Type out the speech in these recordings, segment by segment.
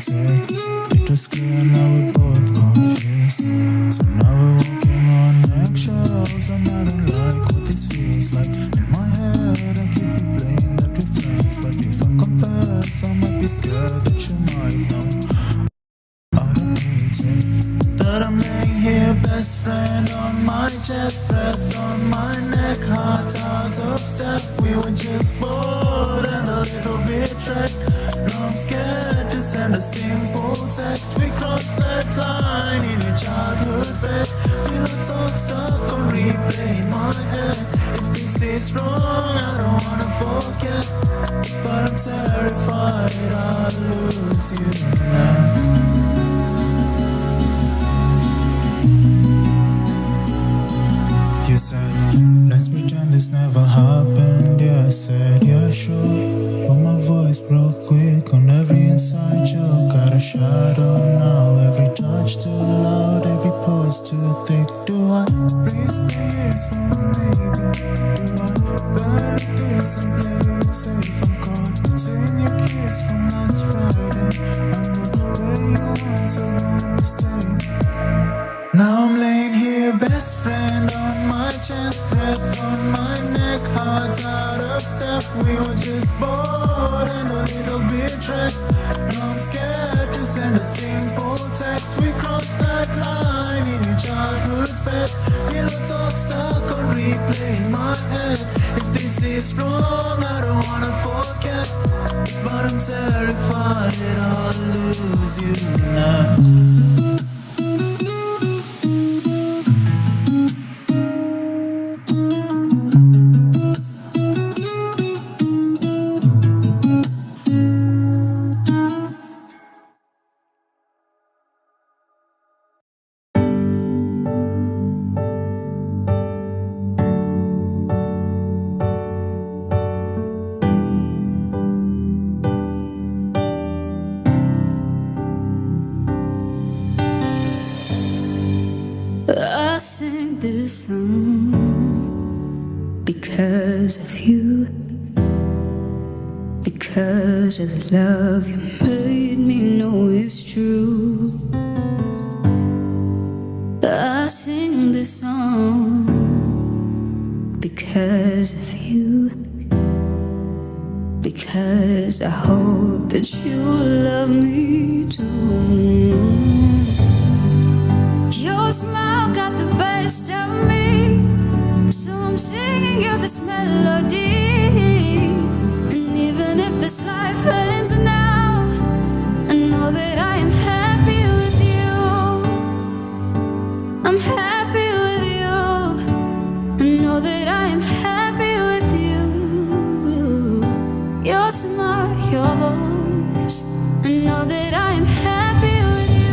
It was clear now we're both confused. So now we're walking on eggshells, I'm not in love. be scared that you might know all the reason that I'm laying here, best friend on my chest, breath on my neck, heart out of step. We were just bored and a little bit wrecked. Now I'm scared to send a simple text. We crossed that line in your childhood bed. Pillow talk stuck on replay in my head. If this is wrong, I don't wanna forget, but I'm terrified I'll lose you now. You said, let's pretend this never happened. Yeah, I said, yeah, sure. But my voice broke quick on every inside joke. Got a shadow now, every touch too loud, every pause too thick. Do I risk this for maybe? Do I bury this and play it safe? I'm caught between your kiss from last Friday and the way you want so long to stay. Now I'm laying here, best friend on my chest, breath on my neck, heart out of step. We were just bored and a little bit wrecked. Now I'm scared to send a simple text. We crossed that line in your childhood bed. Pillow talk stuck on replay in my head. If this is wrong, I don't wanna forget, but I'm terrified I'll lose you now. I sing this song because of you, because of the love you made me know is true. I sing this song because of you, because I hope that you love me too. Your smile got the best of me, so I'm singing you this melody. And even if this life ends now, I know that I am happy with you. I'm happy with you. I know that I am happy with you. Your smile, your voice, I know that I am happy with you.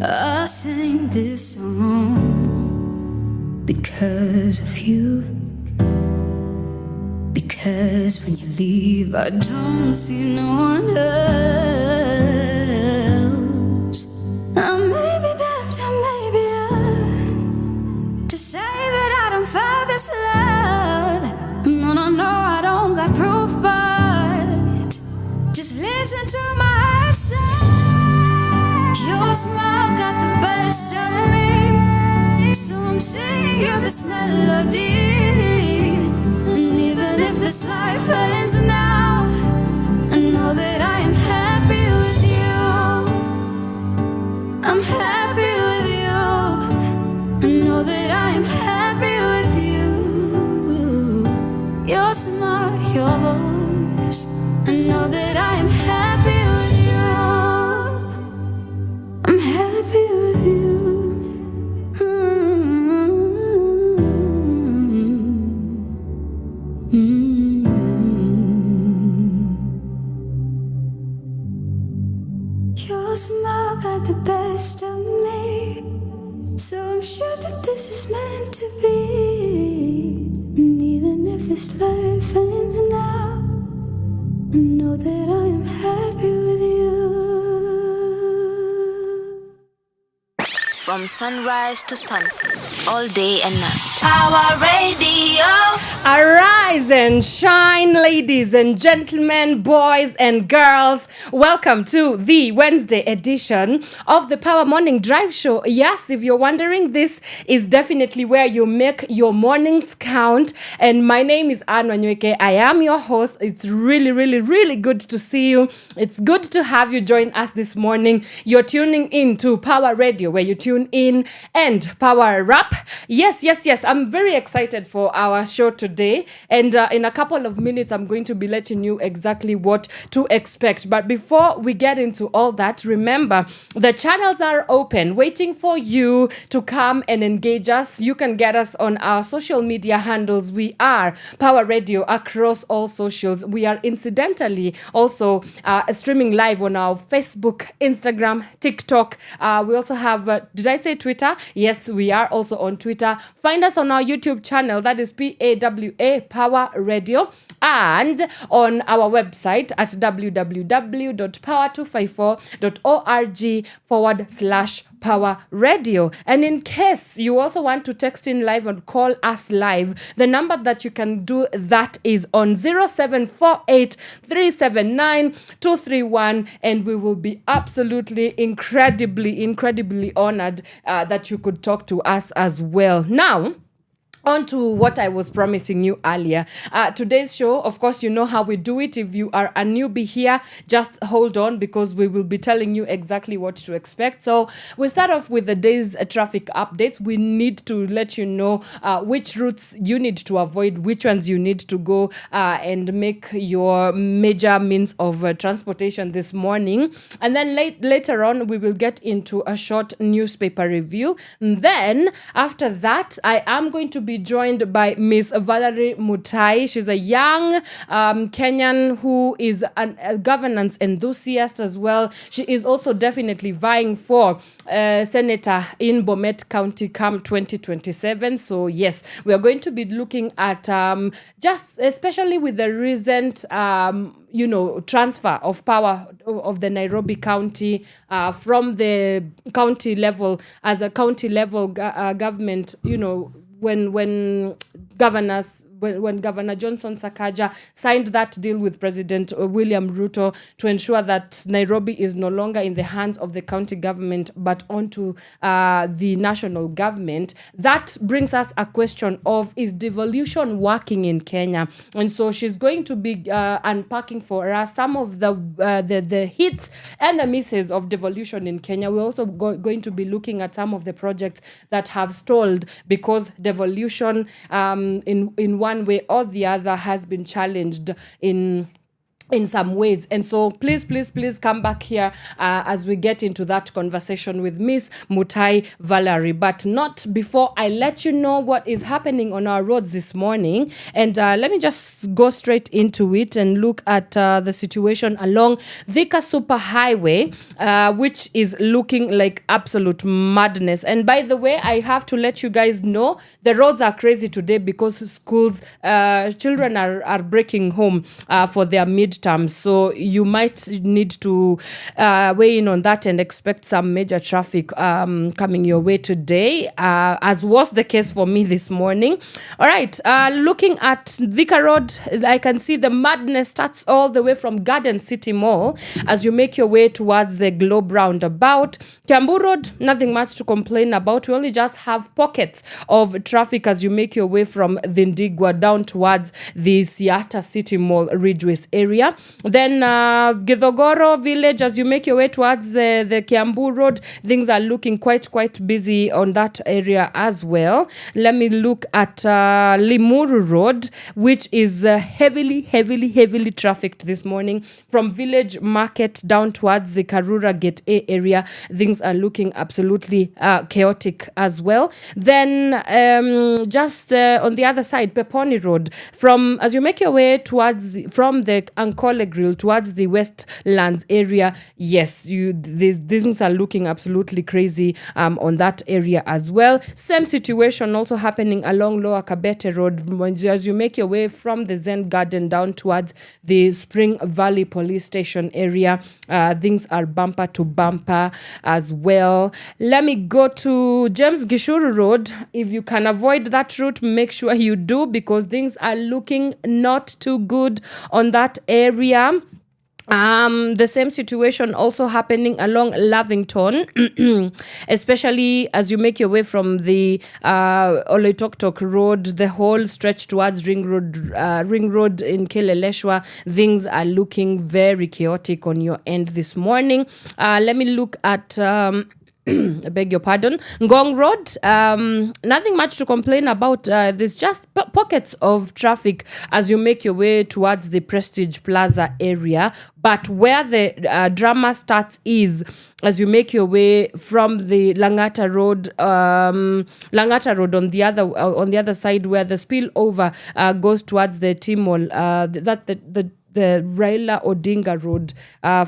I sing this song because of you, because when you leave I don't see no one else. I may be daft, I may be young to say that I don't feel this love. No, I don't got proof, but just listen to my heart say. Your smile got the best of me, so I'm singing you this melody. And even if this life ends now, I know that I am happy with you. I'm happy with you. I know that I am happy with you. Your smile, your voice, I know that I am happy with you. I'm happy with you. Your smile got the best of me, so I'm sure that this is meant to be. And even if this life ends now, I know that I am happy with you. from sunrise to sunset, all day and night. Power Radio. Arise and shine, ladies and gentlemen, boys and girls. Welcome to the Wednesday edition of the Power Morning Drive Show. Yes, if you're wondering, this is definitely where you make your mornings count. And my name is Wanyoike. I am your host. It's really good to see you. It's good to have you join us this morning. You're tuning in to Power Radio, where you tune in and power up. Yes. I'm very excited for our show today. And in a couple of minutes, I'm going to be letting you exactly what to expect. But before we get into all that, remember, the channels are open, waiting for you to come and engage us. You can get us on our social media handles. We are Power Radio across all socials. We are incidentally also streaming live on our Facebook, Instagram, TikTok. We also have, did I say Twitter? Yes, we are also on Twitter. Find us on our YouTube channel, that is PAWA Power Radio, and on our website at www.power254.org/Power Radio. And in case you also want to text in live and call us live, the number that you can do that is on 0748-379-231, and we will be absolutely incredibly honored that you could talk to us as well. Now, on to what I was promising you earlier. Today's show, of course, you know how we do it. If you are a newbie here, just hold on, because we will be telling you exactly what to expect. So we start off with the day's traffic updates. We need to let you know which routes you need to avoid, which ones you need to go and make your major means of transportation this morning. And then later on, we will get into a short newspaper review. And then after that, I am going to be joined by Miss Valarie Mutai. She's a young Kenyan who is a governance enthusiast as well. She is also definitely vying for senator in Bomet County come 2027. So yes, we are going to be looking at just especially with the recent transfer of power of the Nairobi County from the county level as a county level government, when Governor Johnson Sakaja signed that deal with President William Ruto to ensure that Nairobi is no longer in the hands of the county government but onto the national government, that brings us a question of, is devolution working in Kenya? And so she's going to be unpacking for us some of the hits and the misses of devolution in Kenya. We're also going to be looking at some of the projects that have stalled because devolution in one way or the other has been challenged in some ways. And so please come back here as we get into that conversation with Miss Mutai Valarie, but not before I let you know what is happening on our roads this morning. And let me just go straight into it and look at the situation along Thika Super Highway, which is looking like absolute madness. And by the way, I have to let you guys know the roads are crazy today because schools, children are breaking home for their midterm. So you might need to weigh in on that and expect some major traffic coming your way today, as was the case for me this morning. All right, looking at Thika Road, I can see the madness starts all the way from Garden City Mall as you make your way towards the Globe Roundabout. Kiambu Road, nothing much to complain about. We only just have pockets of traffic as you make your way from Thindigwa down towards the Siata City Mall Ridgeways area. Then Githogoro Village, as you make your way towards the Kiambu Road, things are looking quite busy on that area as well. Let me look at Limuru Road, which is heavily trafficked this morning. From Village Market down towards the Karura Gate A area, things are looking absolutely chaotic as well. Then just on the other side, Peponi Road, as you make your way towards from the Kole Grill towards the Westlands area. Yes, these things are looking absolutely crazy on that area as well. Same situation also happening along Lower Kabete Road as you make your way from the Zen Garden down towards the Spring Valley Police Station area. Things are bumper to bumper as well. Let me go to James Gishuru Road. If you can avoid that route, make sure you do, because things are looking not too good on that area. The same situation also happening along Lavington, especially as you make your way from the Oloitoktok Road, the whole stretch towards Ring Road in Kileleshwa. Things are looking very chaotic on your end this morning. Let me look at I beg your pardon, Ngong Road. Nothing much to complain about. There's just pockets of traffic as you make your way towards the Prestige Plaza area. But where the drama starts is as you make your way from the Langata Road on the other side, where the spillover goes towards the Timol. The Raila Odinga Road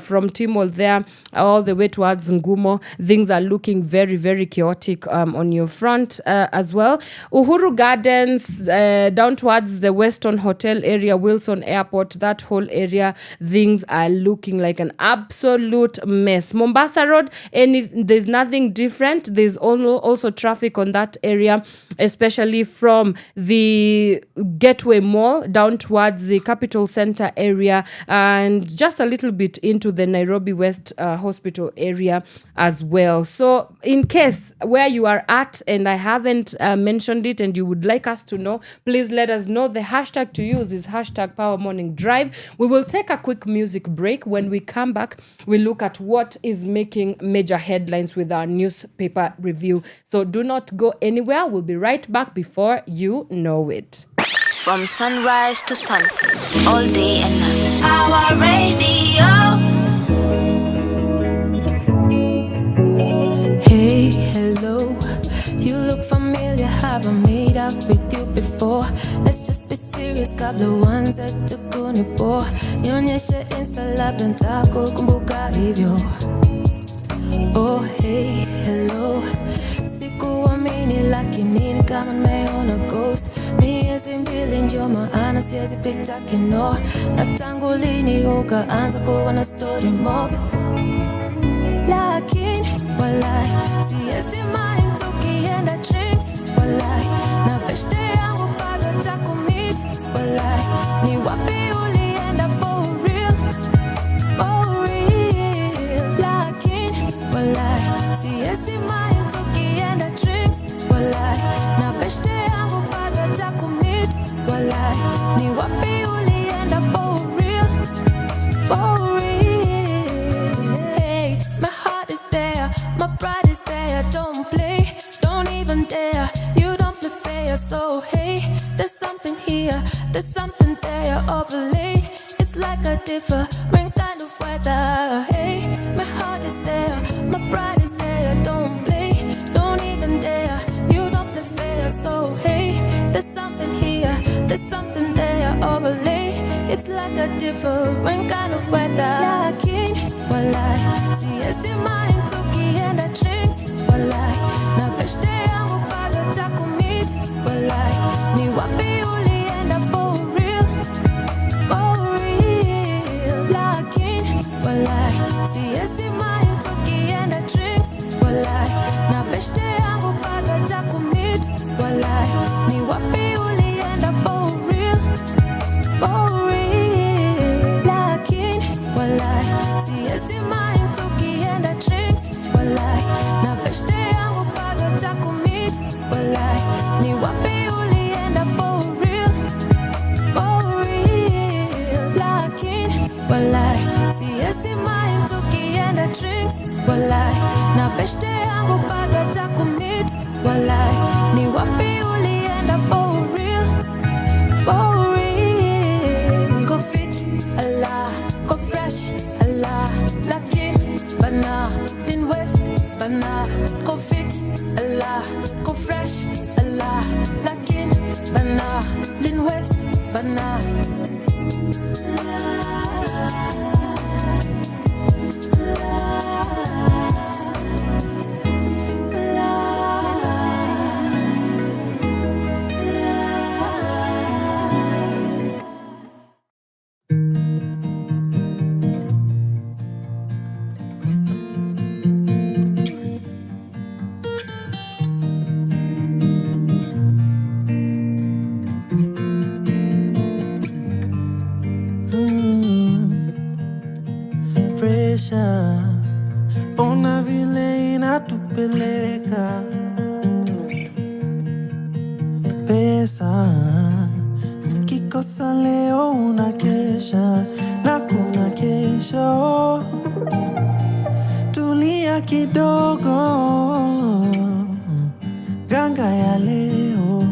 from Timol there all the way towards Ngumo. Things are looking very, very chaotic on your front as well. Uhuru Gardens down towards the Weston Hotel area, Wilson Airport, that whole area, things are looking like an absolute mess. Mombasa Road, there's nothing different. There's also traffic on that area, especially from the Gateway Mall down towards the Capital Center area, and just a little bit into the Nairobi West Hospital area as well. So in case where you are at and I haven't mentioned it and you would like us to know, please let us know. The hashtag to use is hashtag Power Morning Drive. We will take a quick music break. When we come back, we look at what is making major headlines with our newspaper review. So do not go anywhere. We'll be right back before you know it. From sunrise to sunset, all day and night. Power Radio. Hey, hello. You look familiar. Have I made up with you before? Let's just be serious. Kabla wanza tukunipo. Nionyeshe Insta labda nitakukumbuka hivyo. Oh, hey, hello. Sikuamini lakini ni kama nimeona ghost. Miezi mbili ndio maana siwezi pita kino. Na tangu lini ukaanza kuwa na story mob. Lakini walai siwezi mind tukienda drinks. Walai na beshte yangu bado takumit. Walai ni wapi ulienda for real. For real. Lakini walai siwezi mind tukienda drinks. Walai na beshte yangu bado takumit. Walai ni wapi ulienda for real. For real. Hey, my heart is there, my pride is there. Don't play, don't even dare. You don't play fair, so hey, there's something here, there's something there. Overlaid, it's like a different kind of weather. Hey, my heart is there, my pride is there. Don't play, don't even dare. You don't play fair, so hey, there's something here, there's something there. Overlaid, it's like a different kind of weather. Lakini walai siwezi mind tukienda drinks. Walai na beshte yangu bado takumit. Walai ni wapi ulienda for real. For real. Lakini walai siwezi mind tukienda drinks. Walai na beshte yangu bado takumit. Walai ni wapi ulienda for real. For real. Lakini walai siwezi mind tukienda drinks. Walai na beshte yangu bado takumit. Walai ni wapi ulienda for real. For real. Lakini walai siwezi mind tukienda drinks. Walai na beshte yangu bado takumit. Walai ni wapi ulienda for real. For real. Go fit, Allah. Go fresh, Allah. Lakin, bana. Lin West, bana. Go fit, Allah. Go fresh, Allah. Lakin, bana. Lin West, bana. maisha, ona vile inatupeleka. Pesa kikosa leo unakesha na kuna kesho. Tulia kidogo, ganga ya leo,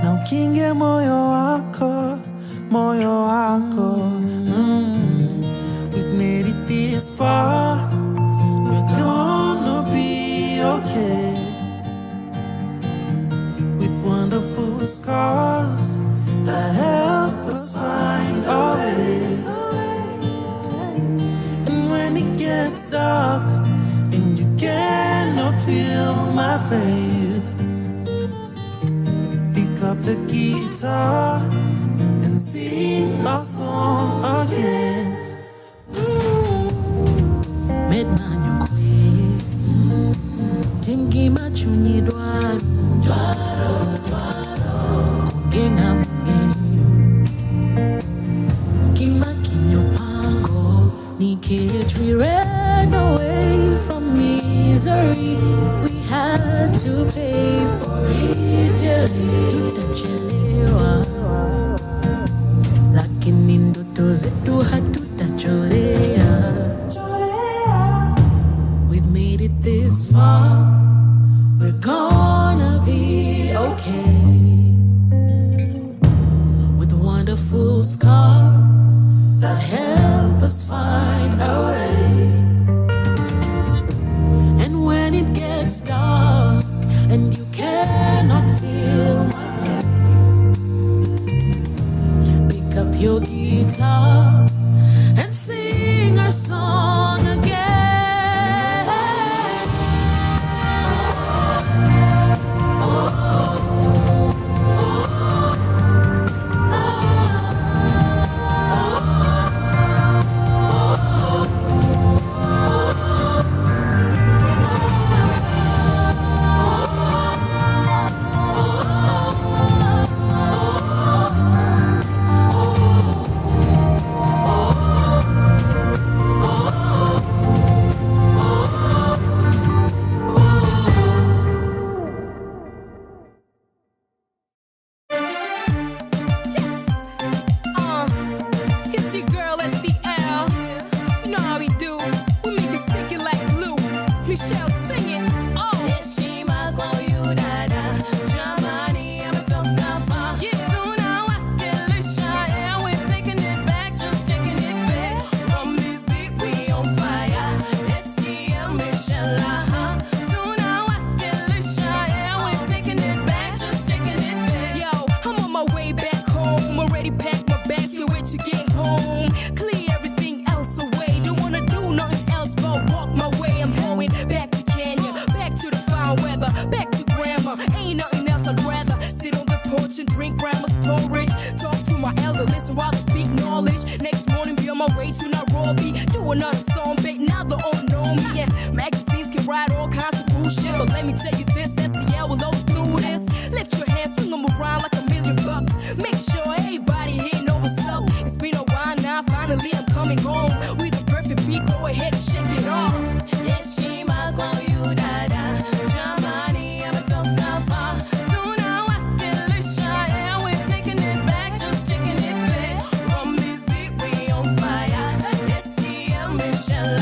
na ukinge moyo wako, moyo wako. We've made it this far, we're gonna be okay. With wonderful scars that help us find our way. And when it gets dark and you cannot feel my faith, pick up the guitar and sing a song again. Wanyoike, timgi machunyi dwaro, kugenga mungeyo, kima kinyo pango, nikech we ran away from misery. We had to pay for it dearly. Tutachelewa, lakini ndoto zetu hatutachorea. We've made it this far, we're gonna be okay. With wonderful scars that help us find our way. And when it gets dark and you cannot feel my faith, pick up your guitar and sing our song again. It's your girl SDL. You know how we do. We make it sticky like glue. Michelle, sing it. Oh. Heshima kwa huyu dada. Jamani, ametoka far. Tunawakilisha, yeah, we're taking it back, just taking it back. From this beat, we on fire. SDL, Michelle, tunawakilisha, yeah, we're taking it back, just taking it back. Yo, I'm on my way back home. Already packed my bags, can't wait to get home. Clear everything else away. Don't wanna do nothing else but walk my way. I'm going back to Kenya, back to the fine weather, back to grandma. Ain't nothing else I'd rather. Sit on the porch and drink grandma's porridge. Talk to my elder, listen while I speak knowledge. Next morning, be on my way to Nairobi. Do another song, bait, now they all know me. And magazines can write all kinds of bullshit. But let me tell you this, SDL will always do this. Lift your hands, swing them around like $1,000,000. Make sure everybody here know what's up. It's been a while now, finally I'm coming home. With a perfect beat, go ahead and shake it off. Heshima kwa huyu dada. Jamani, ametoka far. Tunawakilisha, yeah, we're taking it back, just taking it back. From this beat, we on fire. SDL, Michelle,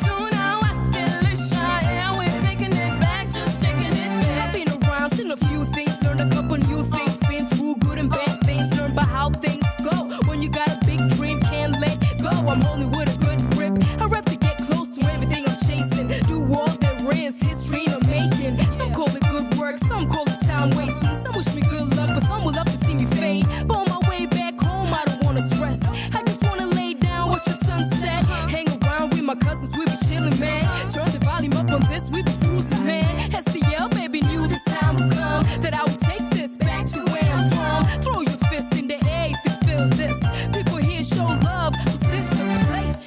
tunawakilisha, yeah, we're taking it back, just taking it back. I've been around, seen a few things, learned a couple new things. Been through good and bad things, learned about how things go. When you got a big dream, can't let go. I'm holding with a good grip. I rap to get close to everything I'm chasing. Do all there is, history I'm making. Some call it good work, some call it time wasting. Some wish me good luck, but some will love to see me fade. But on my way back home, I don't wanna stress. I just wanna lay down, watch the sunset. Hang around with my cousins, we be chilling, man. Turn the volume up on this, we be cruising, man. SDL, baby, knew this time would come, that I would take this back to where I'm from. Throw your fist in the air if you feel this. People here show love, 'cause this the place.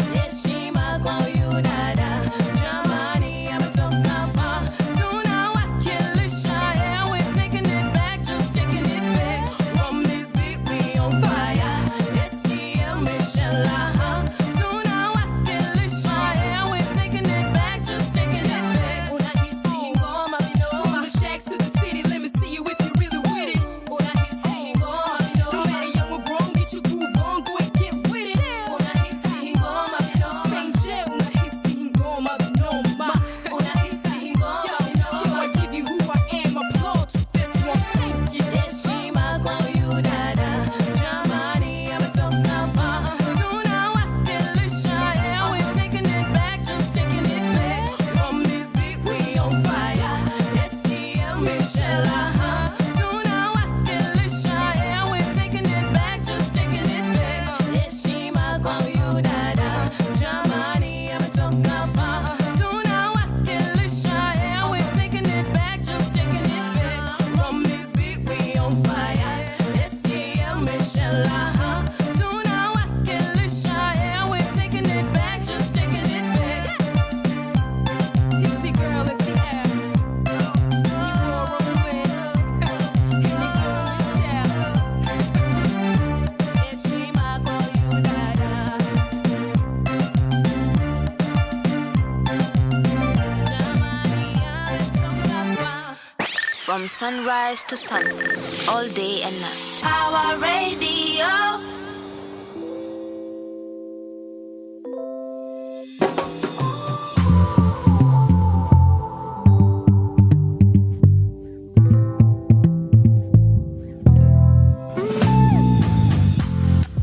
From sunrise to sunset, all day and night. Power Radio.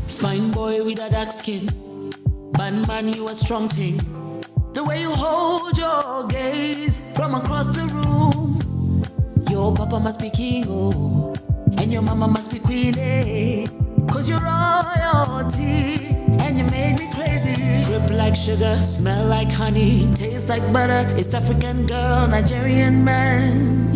Fine boy with a dark skin, man, you a strong thing. The way you hold your gaze from across the room. Your papa must be king, oh, and your mama must be queen, eh? Cause you're royalty, and you made me crazy. Drip like sugar, smell like honey, taste like butter. East African girl, Nigerian man.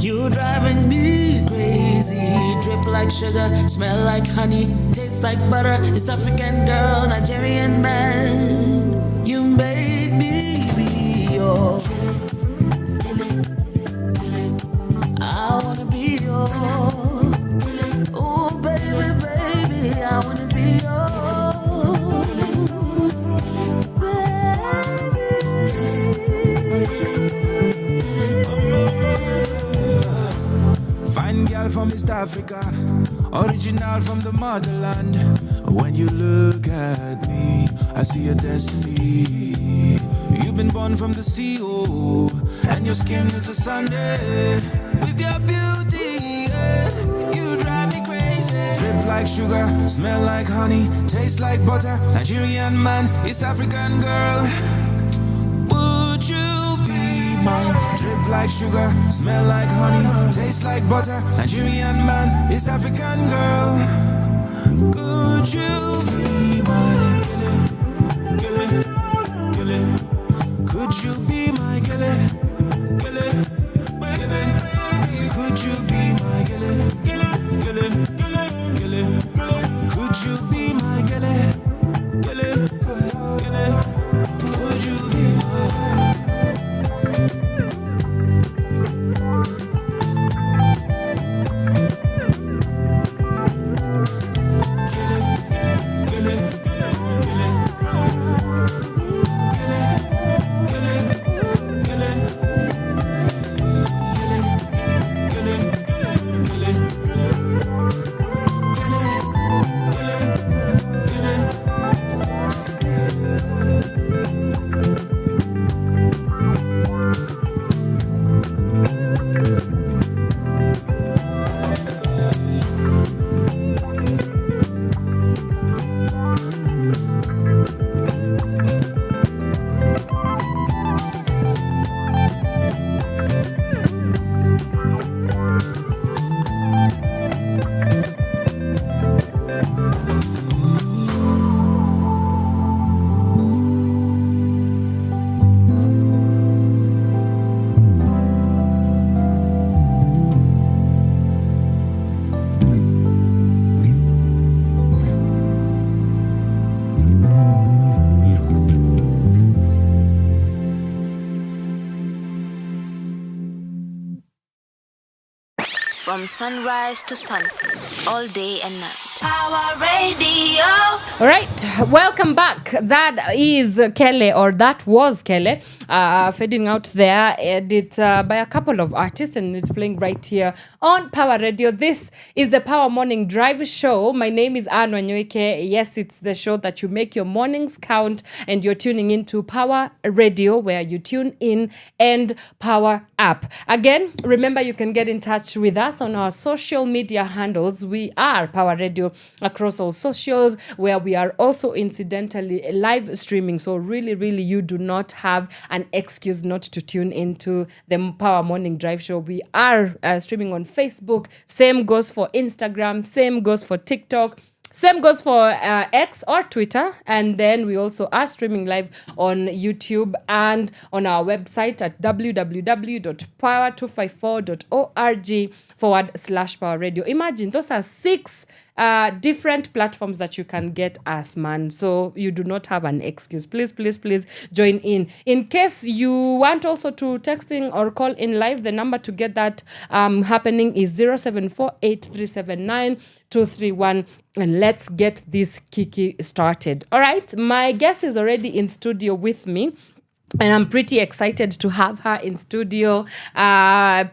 You driving me crazy. Drip like sugar, smell like honey, taste like butter. East African girl, Nigerian man. You made me be your. I wanna be your. Oh baby, baby, I wanna be your. Fine girl from East Africa, original from the motherland. When you look at me, I see a destiny. You've been born from the sea, oh, and your skin is a Sunday. With your beauty, yeah, you drive me crazy. Drip like sugar, smell like honey, taste like butter. Nigerian man, East African girl. Would you be mine? Drip like sugar, smell like honey, taste like butter. Nigerian man, East African girl. Could you be mine? Gilly, gilly, gilly. Could you be my gilly? Gilly, gilly. Could you be my gilly? Gilly, gilly, gilly, gilly. Could you be my gilly? Gilly, gilly. Would you be From sunrise to sunset, all day and night. Power Radio. All right, welcome back. That is Kele, or that was Kele, fading out there, edit by a couple of artists, and it's playing right here on Power Radio. This is the Power Morning Drive Show. My name is Wanyoike. Yes, it's the show that you make your mornings count, and you're tuning into Power Radio, where you tune in and Power App. Again, remember you can get in touch with us on our social media handles. We are Power Radio across all socials, where we are also incidentally live streaming. So really, you do not have an excuse not to tune into the Power Morning Drive Show. We are streaming on Facebook. Same goes for Instagram. Same goes for TikTok. Same goes for X or Twitter. And then we also are streaming live on YouTube and on our website at www.power254.org/Power Radio. Imagine those are 6 different platforms that you can get us, man. So you do not have an excuse. Please join in. In case you want also to texting or call in live, the number to get that happening is 0748379231. And let's get this kiki started. All right, my guest is already in studio with me. And I'm pretty excited to have her in studio.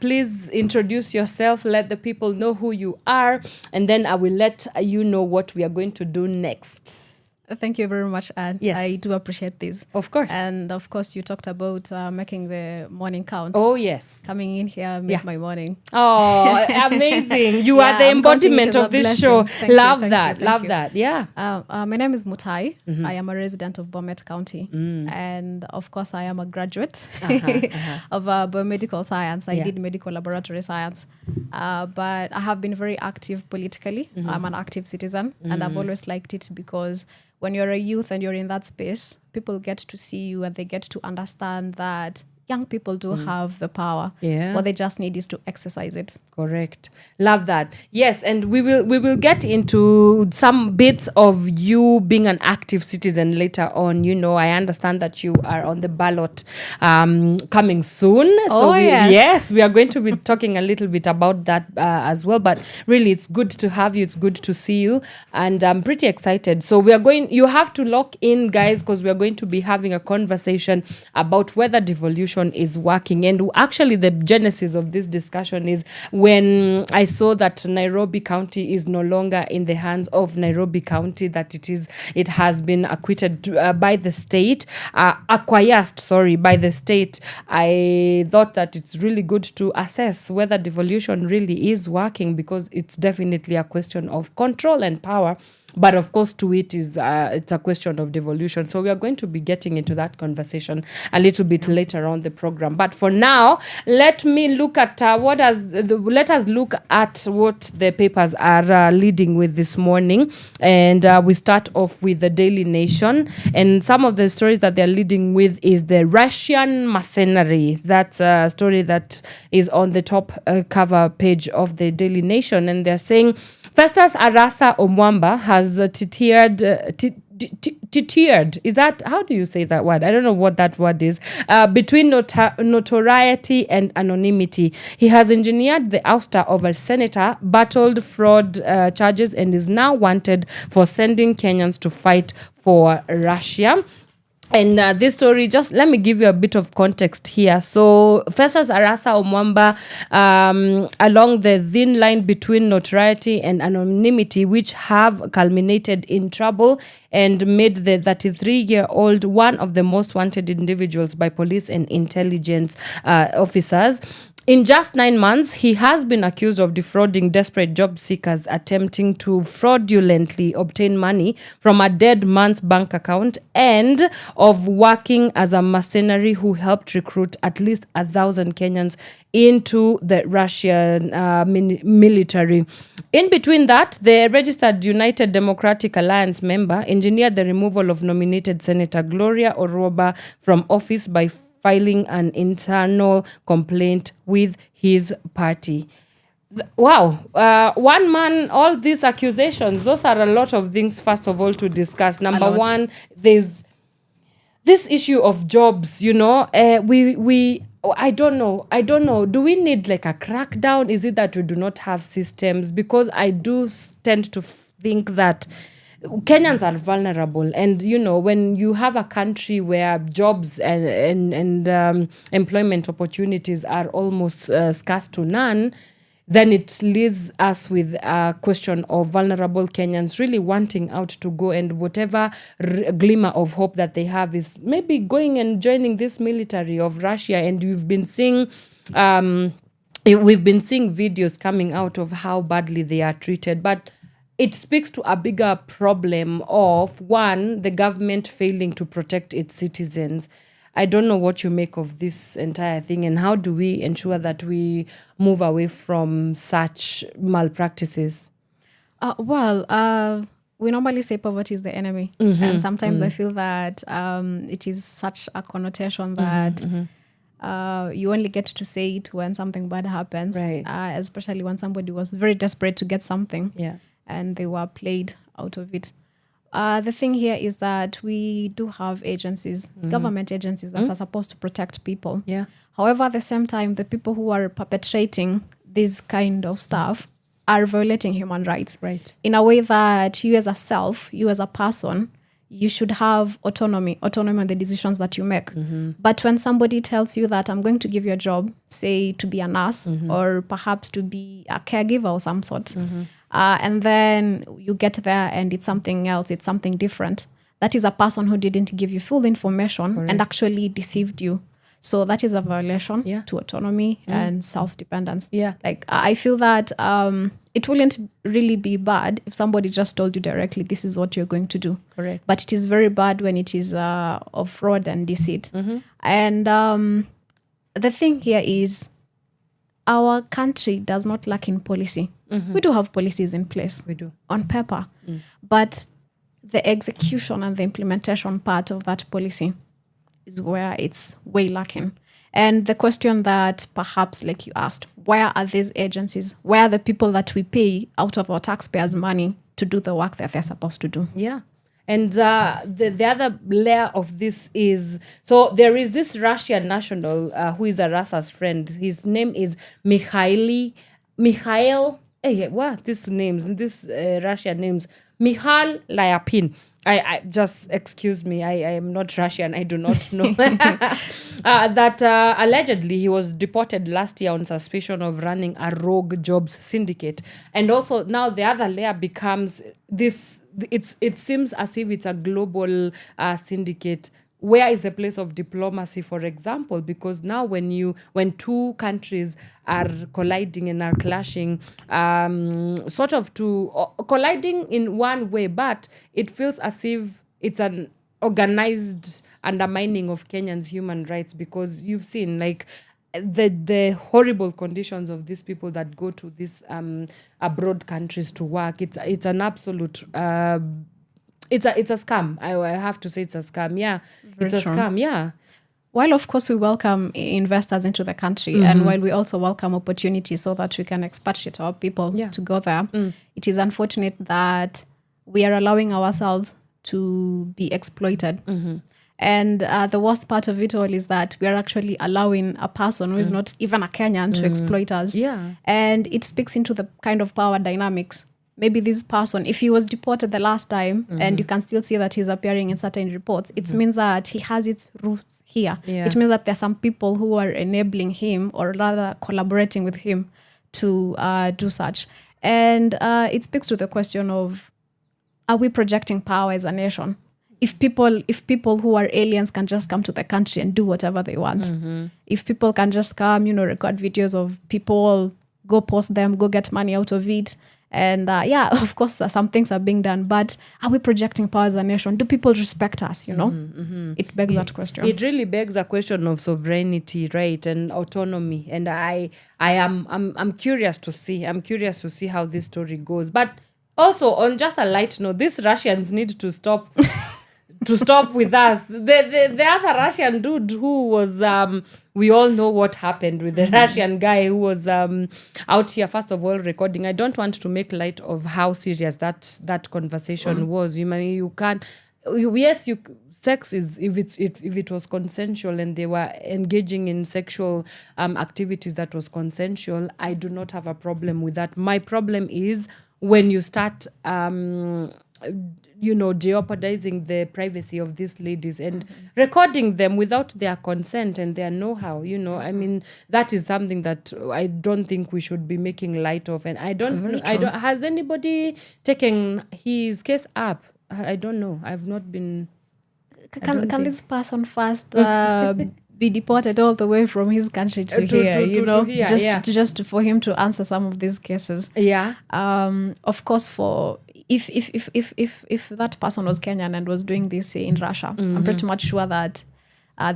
Please introduce yourself, let the people know who you are, and then I will let you know what we are going to do next. Thank you very much, Anne. Yes. I do appreciate this. Of course. And of course, you talked about making the morning count. Oh, yes. Coming in here, make my morning. Oh, amazing. You are the I'm counting it embodiment as a of this blessing. show. Thank you, Love thank that. you, thank Love you. that. Yeah. My name is Mutai. I am a resident of Bomet County. And of course, I am a graduate of biomedical science. I did medical laboratory science. But I have been very active politically. I'm an active citizen. And I've always liked it because when you're a youth and you're in that space, people get to see you and they get to understand that young people do have the power. Yeah. What they just need is to exercise it. Correct. Love that. Yes, and we will get into some bits of you being an active citizen later on. I understand that you are on the ballot coming soon. Yes. We are going to be talking a little bit about that as well. But really, it's good to have you. It's good to see you. And I'm pretty excited. So you have to lock in, guys, because we are going to be having a conversation about whether devolution is working. And actually, the genesis of this discussion is when I saw that Nairobi County is no longer in the hands of Nairobi County, that it has been acquitted by the state, acquiesced by the state. I thought that it's really good to assess whether devolution really is working, because it's definitely a question of control and power. But of course, to it is it's a question of devolution. So we are going to be getting into that conversation a little bit later on the program. But for now, let me look at let us look at what the papers are leading with this morning, and we start off with the Daily Nation. And some of the stories that they're leading with is the Russian mercenary. That's a story that is on the top cover page of the Daily Nation, and they're saying Festus Arasa Omwamba has tittered. Is that, how do you say that word? I don't know what that word is. Between notoriety and anonymity. He has engineered the ouster of a senator, battled fraud charges, and is now wanted for sending Kenyans to fight for Russia. And this story, just let me give you a bit of context here. So, Festus Arasa Omwamba, along the thin line between notoriety and anonymity, which have culminated in trouble and made the 33-year-old one of the most wanted individuals by police and intelligence officers. In just 9 months, he has been accused of defrauding desperate job seekers attempting to fraudulently obtain money from a dead man's bank account, and of working as a mercenary who helped recruit at least 1,000 Kenyans into the Russian military. In between that, the registered United Democratic Alliance member engineered the removal of nominated Senator Gloria Oroba from office by filing an internal complaint with his party. Wow. One man, all these accusations, those are a lot of things, first of all, to discuss. Number one, there's this issue of jobs, I don't know. Do we need like a crackdown? Is it that we do not have systems? Because I do tend to think that Kenyans are vulnerable, and when you have a country where jobs and employment opportunities are almost scarce to none, then it leaves us with a question of vulnerable Kenyans really wanting out to go, and whatever glimmer of hope that they have is maybe going and joining this military of Russia. And we've been seeing videos coming out of how badly they are treated, but it speaks to a bigger problem of, one, the government failing to protect its citizens. I don't know what you make of this entire thing, and how do we ensure that we move away from such malpractices? We normally say poverty is the enemy. And sometimes I feel that it is such a connotation that you only get to say it when something bad happens, right. Especially when somebody was very desperate to get something. Yeah. And they were played out of it. The thing here is that we do have agencies, government agencies that are supposed to protect people. Yeah. However, at the same time, the people who are perpetrating this kind of stuff are violating human rights. Right. In a way that you as a self, you as a person, you should have autonomy on the decisions that you make. But when somebody tells you that I'm going to give you a job, say to be a nurse or perhaps to be a caregiver or some sort, and then you get there and it's something else, it's something different, that is a person who didn't give you full information and actually deceived you. So that is a violation to autonomy and self-dependence. Yeah. Like, I feel that it wouldn't really be bad if somebody just told you directly, this is what you're going to do. Correct. But it is very bad when it is of fraud and deceit. And the thing here is, our country does not lack in policy. We do have policies in place. We do. On paper. But the execution and the implementation part of that policy is where it's way lacking. And the question that perhaps, like you asked, where are these agencies? Where are the people that we pay out of our taxpayers' money to do the work that they're supposed to do? Yeah. And the other layer of this is, so there is this Russian national who is a Rasa's friend. His name is Mikhail, what? These names, these Russian names. Mihail Lyapin. I just, excuse me, I am not Russian, I do not know. That allegedly he was deported last year on suspicion of running a rogue jobs syndicate. And also now the other layer becomes this, it seems as if it's a global syndicate. Where is the place of diplomacy, for example? Because now when two countries are colliding and are clashing, colliding in one way, but it feels as if it's an organized undermining of Kenyans' human rights, because you've seen like the horrible conditions of these people that go to these abroad countries to work. It's an absolute it's a scam. I have to say it's a scam. Yeah, Very it's a true. scam. Yeah. While of course we welcome investors into the country, and while we also welcome opportunities so that we can expatriate our people to go there, it is unfortunate that we are allowing ourselves to be exploited. And the worst part of it all is that we are actually allowing a person who is not even a Kenyan to exploit us. Yeah. And it speaks into the kind of power dynamics. Maybe this person, if he was deported the last time and you can still see that he's appearing in certain reports, it means that he has its roots here. Yeah. It means that there's some people who are enabling him, or rather collaborating with him to do such. And it speaks to the question of, are we projecting power as a nation? If people who are aliens can just come to the country and do whatever they want, if people can just come, record videos of people, go post them, go get money out of it. And of course, some things are being done, but are we projecting power as a nation? Do people respect us, It begs that question. It really begs a question of sovereignty, right, and autonomy. And I'm curious to see. I'm curious to see how this story goes. But also, on just a light note, these Russians need to stop with us. The other Russian dude who was we all know what happened with the Russian guy who was out here, first of all, recording. I don't want to make light of how serious that conversation was. You can't. Sex is if it was consensual and they were engaging in sexual activities that was consensual, I do not have a problem with that. My problem is when you start jeopardizing the privacy of these ladies and recording them without their consent and their know-how. I mean, that is something that I don't think we should be making light of. And I don't has anybody taken his case up? I don't know. I've not been. Can this person first be deported all the way from his country to here, just for him to answer some of these cases? Yeah. Of course, for if that person was Kenyan and was doing this in Russia, I'm pretty much sure that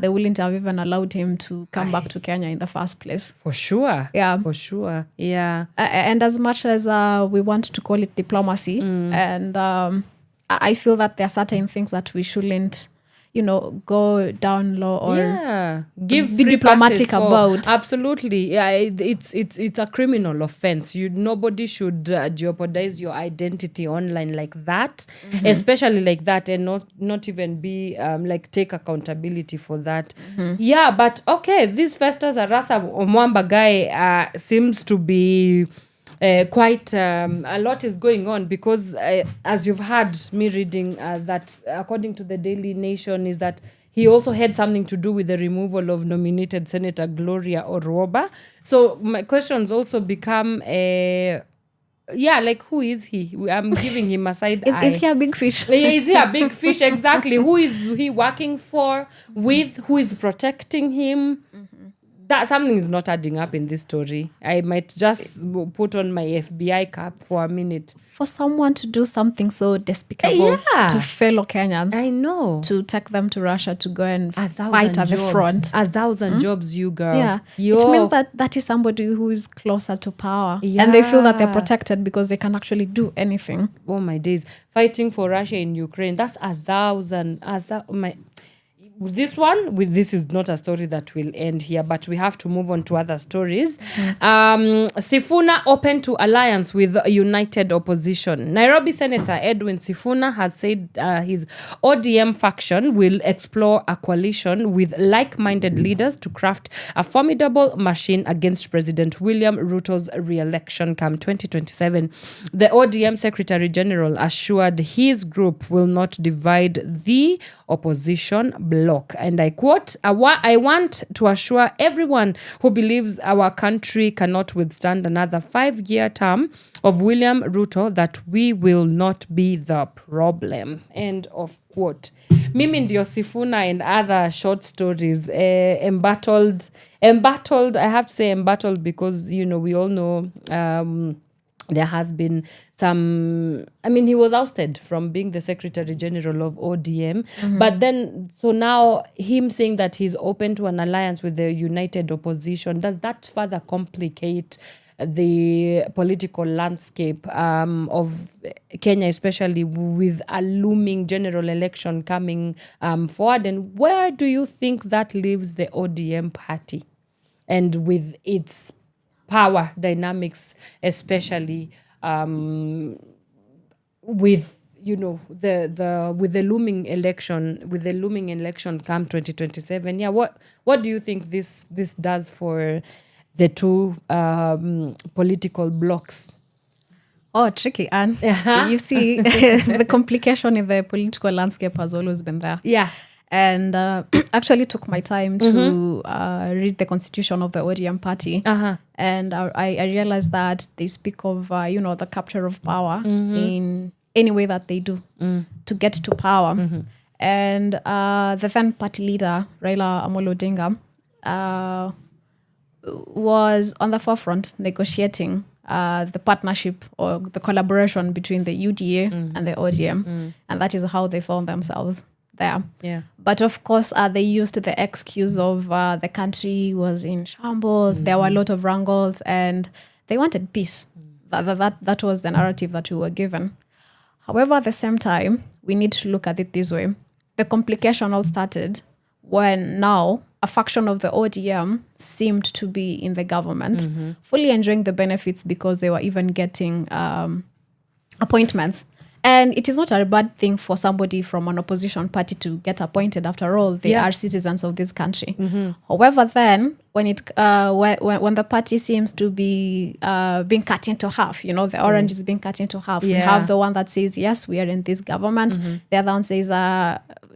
they wouldn't have even allowed him to come back to Kenya in the first place. For sure. Yeah. For sure. Yeah. And as much as we want to call it diplomacy, and I feel that there are certain things that we shouldn't, go down low or be diplomatic about. Absolutely. Yeah, it's a criminal offense. Nobody should jeopardize your identity online like that, especially like that, and not even be take accountability for that. Yeah, but okay, this Festus Arasa Omwamba guy seems to be quite a lot is going on because as you've heard me reading that according to the Daily Nation is that he also had something to do with the removal of nominated Senator Gloria Oroba. So my questions also become like who is he? I'm giving him a side eye. Is he a big fish? Is he a big fish? Exactly. Who is he working for? With who is protecting him? That something is not adding up in this story. I might just put on my FBI cap for a minute. For someone to do something so despicable to fellow Kenyans, I know, to take them to Russia to go and fight at the front. 1,000 jobs, you girl. Yeah, it means that is somebody who is closer to power, and they feel that they're protected because they can actually do anything. Oh my days, fighting for Russia in Ukraine. That's 1,000. This is not a story that will end here, but we have to move on to other stories. Sifuna open to alliance with united opposition. Nairobi Senator Edwin Sifuna has said his ODM faction will explore a coalition with like-minded leaders to craft a formidable machine against President William Ruto's re-election come 2027. The ODM Secretary General assured his group will not divide the opposition bloc. And I quote, I want to assure everyone who believes our country cannot withstand another 5-year term of William Ruto that we will not be the problem. End of quote. Mimi ndio Sifuna and other short stories embattled. I have to say embattled because, we all know there has been some, he was ousted from being the Secretary General of ODM. But then, so now him saying that he's open to an alliance with the united opposition, does that further complicate the political landscape of Kenya, especially with a looming general election coming forward? And where do you think that leaves the ODM party and with its power dynamics, especially with the looming election come 2027? What do you think this does for the two political blocs? Oh, tricky, Anne. You see, the complication in the political landscape has always been there. Yeah. And actually took my time to read the constitution of the ODM party. And I realized that they speak of, the capture of power in any way that they do to get to power. And the then party leader, Raila Amolo Odinga, was on the forefront negotiating the partnership or the collaboration between the UDA and the ODM. And that is how they found themselves there. Yeah. But of course, they used the excuse of the country was in shambles. There were a lot of wrangles and they wanted peace. That was the narrative that we were given. However, at the same time, we need to look at it this way. The complication all started when now a faction of the ODM seemed to be in the government, fully enjoying the benefits because they were even getting appointments. And it is not a bad thing for somebody from an opposition party to get appointed. After all, they are citizens of this country. However, then when the party seems to be being cut into half, the orange is being cut into half. We have the one that says, yes, we are in this government. The other one says,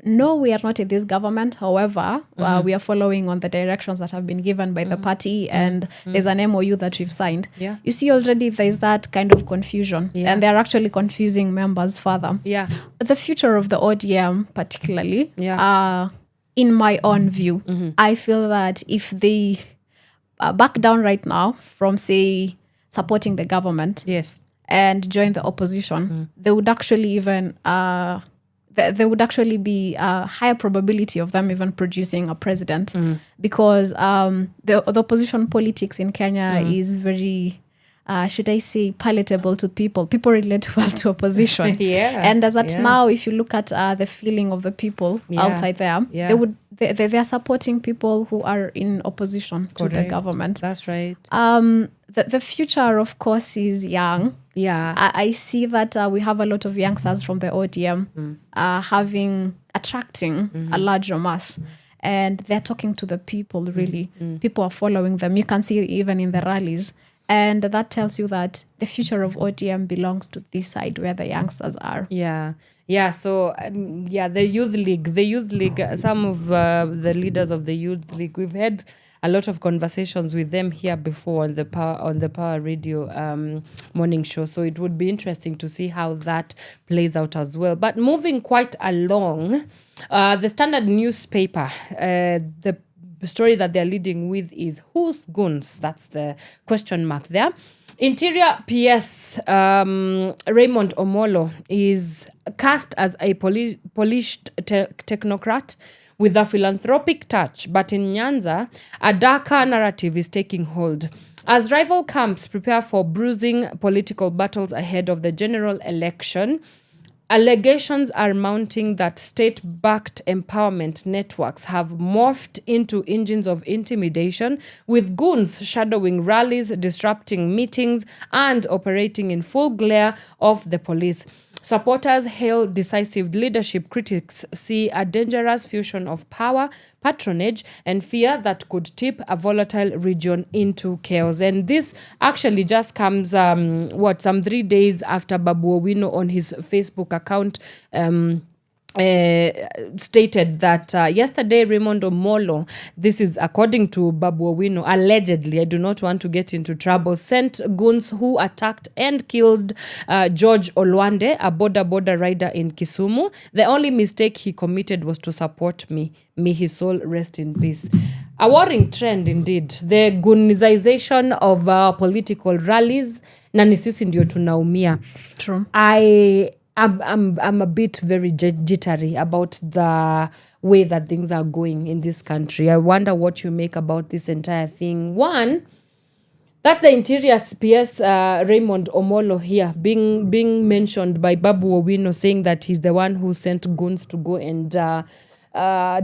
no, we are not in this government. However, we are following on the directions that have been given by the party, and there's an MOU that we've signed. You see, already there's that kind of confusion, and they're actually confusing members further. The future of the ODM, particularly, in my own view, I feel that if they back down right now from, say, supporting the government and join the opposition, they would actually even there would actually be a higher probability of them even producing a president, because the opposition politics in Kenya is very, should I say, palatable to people. People relate well to opposition. And as at now, if you look at the feeling of the people outside there, they are supporting people who are in opposition to the government. That's right. The future, of course, is young. I see that we have a lot of youngsters from the ODM attracting a larger mass. And they're talking to the people, really. People are following them. You can see even in the rallies. And that tells you that the future of ODM belongs to this side where the youngsters are. Yeah. So the youth league. Some of the leaders of the youth league, we've had a lot of conversations with them here before on the Power Radio morning show. So it would be interesting to see how that plays out as well. But moving quite along, the Standard newspaper, the story that they're leading with is whose goons? That's the question mark there. Interior PS Raymond Omolo is cast as a polished technocrat with a philanthropic touch, but in Nyanza, a darker narrative is taking hold. As rival camps prepare for bruising political battles ahead of the general election, allegations are mounting that state-backed empowerment networks have morphed into engines of intimidation, with goons shadowing rallies, disrupting meetings, and operating in full glare of the police. Supporters hail decisive leadership. Critics see a dangerous fusion of power, patronage, and fear that could tip a volatile region into chaos. And this actually just comes, some 3 days after Babu Owino on his Facebook account stated that yesterday Raymond Omolo, this is according to Babu Owino, allegedly, I do not want to get into trouble, sent goons who attacked and killed George Olwande, a border rider in Kisumu. The only mistake he committed was to support me. May his soul rest in peace. A worrying trend indeed. The goonization of political rallies. Na ni sisi ndio tunaumia. True. I'm a bit very jittery about the way that things are going in this country. I wonder what you make about this entire thing. One, that's the Interior PS Raymond Omolo here being mentioned by Babu Owino, saying that he's the one who sent goons to go and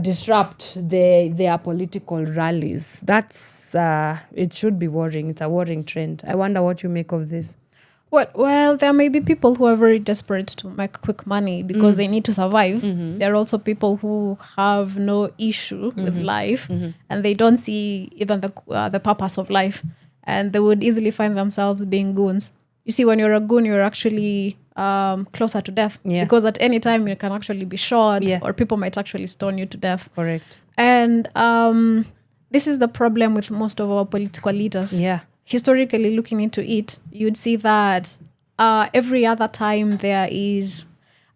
disrupt their political rallies. That's it should be worrying. It's a worrying trend. I wonder what you make of this. Well, there may be people who are very desperate to make quick money because they need to survive. There are also people who have no issue with life and they don't see even the purpose of life, and they would easily find themselves being goons. You see, when you're a goon, you're actually closer to death because at any time you can actually be shot or people might actually stone you to death. Correct. And this is the problem with most of our political leaders. Yeah. Historically looking into it, you'd see that every other time there is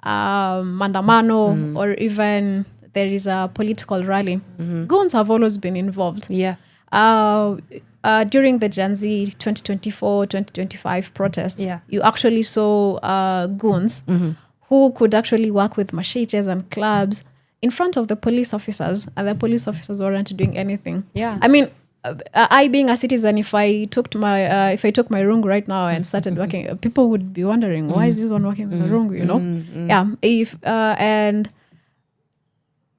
mandamano or even there is a political rally, goons have always been involved. Yeah. During the Gen Z 2024, 2025 protests, you actually saw goons who could actually work with machetes and clubs in front of the police officers, and the police officers weren't doing anything. Yeah. I mean, I being a citizen, if I took my rungu right now and started working, people would be wondering, why is this one working with the rungu, you know? Yeah. If and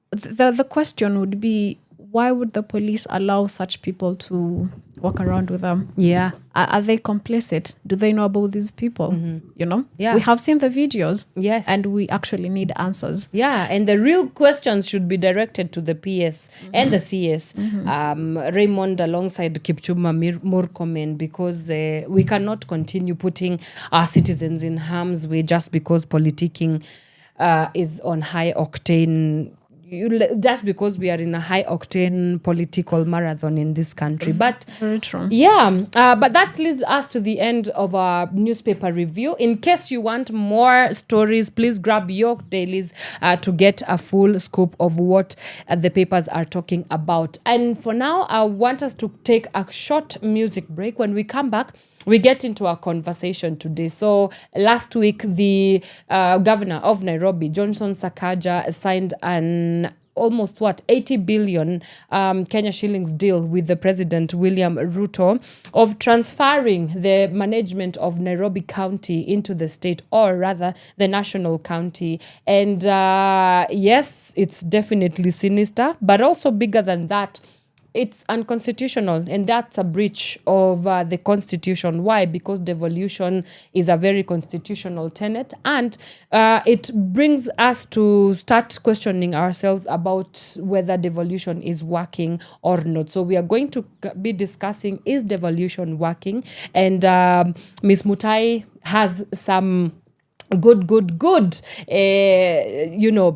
the question would be, why would the police allow such people to walk around with them? Yeah. Are they complicit? Do they know about these people? You know? Yeah. We have seen the videos. Yes. And we actually need answers. Yeah, and the real questions should be directed to the PS and the CS. Raymond alongside Kipchumba Murkomen, because we cannot continue putting our citizens in harm's way just because politicking is on high octane. Just because we are in a high octane political marathon in this country. But very true. Yeah, but that leads us to the end of our newspaper review. In case you want more stories, please grab your dailies to get a full scoop of what the papers are talking about. And for now, I want us to take a short music break. When we come back, we get into our conversation today. So last week, the governor of Nairobi, Johnson Sakaja, signed an almost 80 billion Kenya shillings deal with the President William Ruto of transferring the management of Nairobi County into the state, or rather the national county. And yes, it's definitely sinister, but also bigger than that. it's unconstitutional, and that's a breach of the Constitution. Why? Because devolution is a very constitutional tenet, and it brings us to start questioning ourselves about whether devolution is working or not. So we are going to be discussing, is devolution working? And Ms. Mutai has some good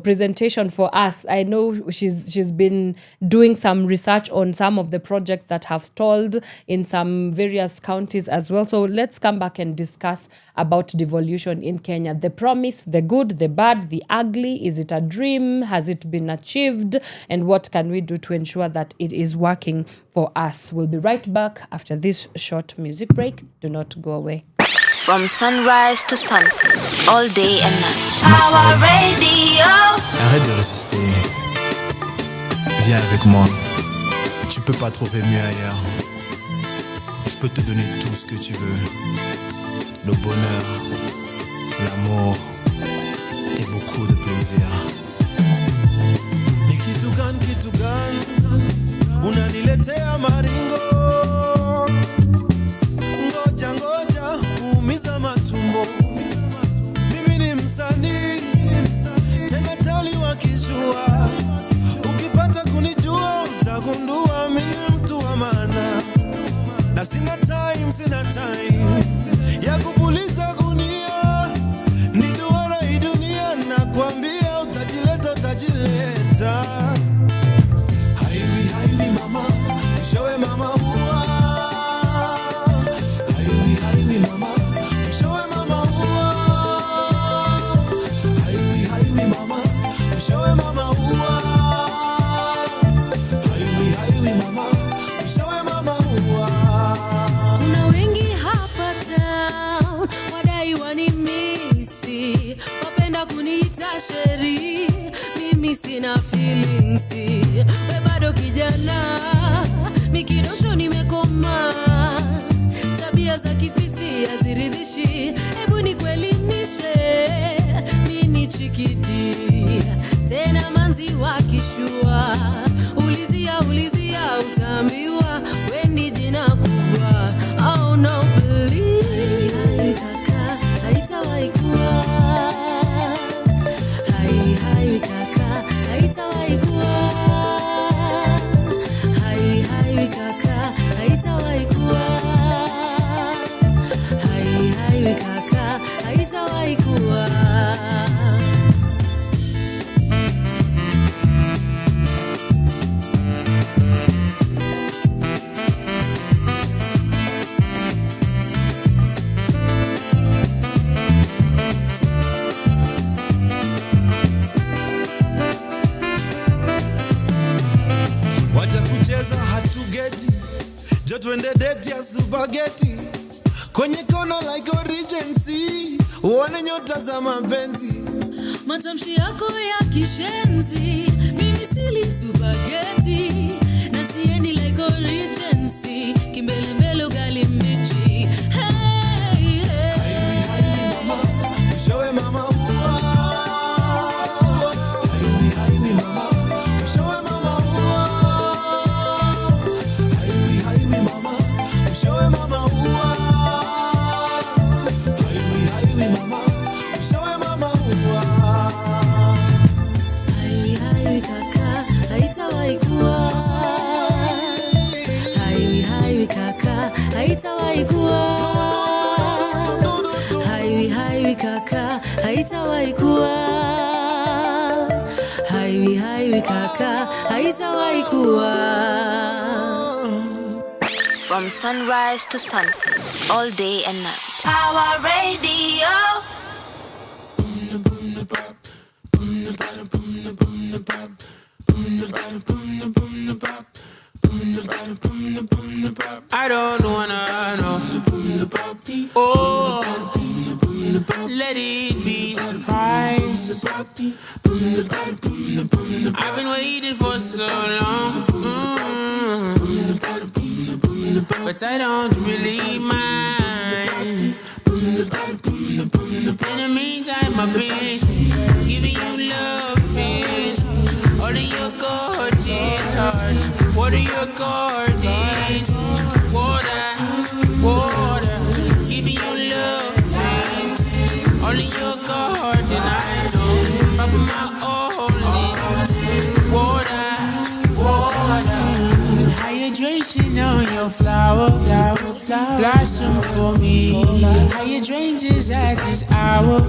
presentation for us. I know she's been doing some research on some of the projects that have stalled in some various counties as well. So let's come back and discuss about devolution in Kenya. The promise, the good, the bad, the ugly. Is it a dream? Has it been achieved? And what can we do to ensure that it is working for us? We'll be right back after this short music break. Do not go away. From sunrise to sunset, all day and night. Power Radio. Arrête de résister. Viens avec moi. Tu peux pas trouver mieux ailleurs. Je peux te donner tout ce que tu veux. Le bonheur, l'amour et beaucoup de plaisir. Ni kitu gani unaniletea maringo. Ngoja kuumiza matumbo. Mimi ni msanii tena chali wa kishua. Ukipata kunijua utagundua mimi mtu wa maana. Na sina time ya kupuliza gunia. Ni duara hii dunia nakwambia utajileta. Highway mama, mshowe mama huwa. Highway mama, mshowe mama huwa. Highway mama, mshowe mama huwa. Highway mama, mshowe mama huwa. Kuna wengi hapa town wadai wanimisi, wapenda kuniita sheri, mimi sina feelings. We bado kijana, mikidosho nimekoma, tabia za kifisi haziridhishi, hebu nikuelimishe, mimi chikiti tena manzi wa kishua. Ulizia utaambiwa we ni jina kubwa. Oh no please, kaka haitawahi kuwa. Hai kaka haitawahi kuwa. Hai kaka haitawahi kuwa. Hai kaka haitawahi kuwa. Wacha kucheza hatugeti. Jo twende date ya spaghetti. Kwenye kona like Regency. Uone nyota za mapenzi. Matamshi yako ya kishenzi, mimi sili spaghetti, na siendi like Regency, kimbelembele ugali mbichi. Hey. Mama, mshowe mama huwa. Highway mama, mshowe mama huwa. Highway mama, mshowe mama huwa. Highway mama, mshowe mama huwa. Hai kaka haitawahi kuwa. Hai kaka haitawahi kuwa. Hai kaka haitawahi kuwa. Hai kaka haitawahi kuwa. From sunrise to sunset, all day and night. Power Radio. I don't wanna know. Oh, let it be a surprise. I've been waiting for so long. But I don't really mind. In the meantime, I've been giving you love, all of your gorgeous heart. Water your garden. Water, water. Giving you love, all in your garden. I know. Papa, my only. Water, water. Hydration on your flower, blossom for me. Hydrangeas at this hour.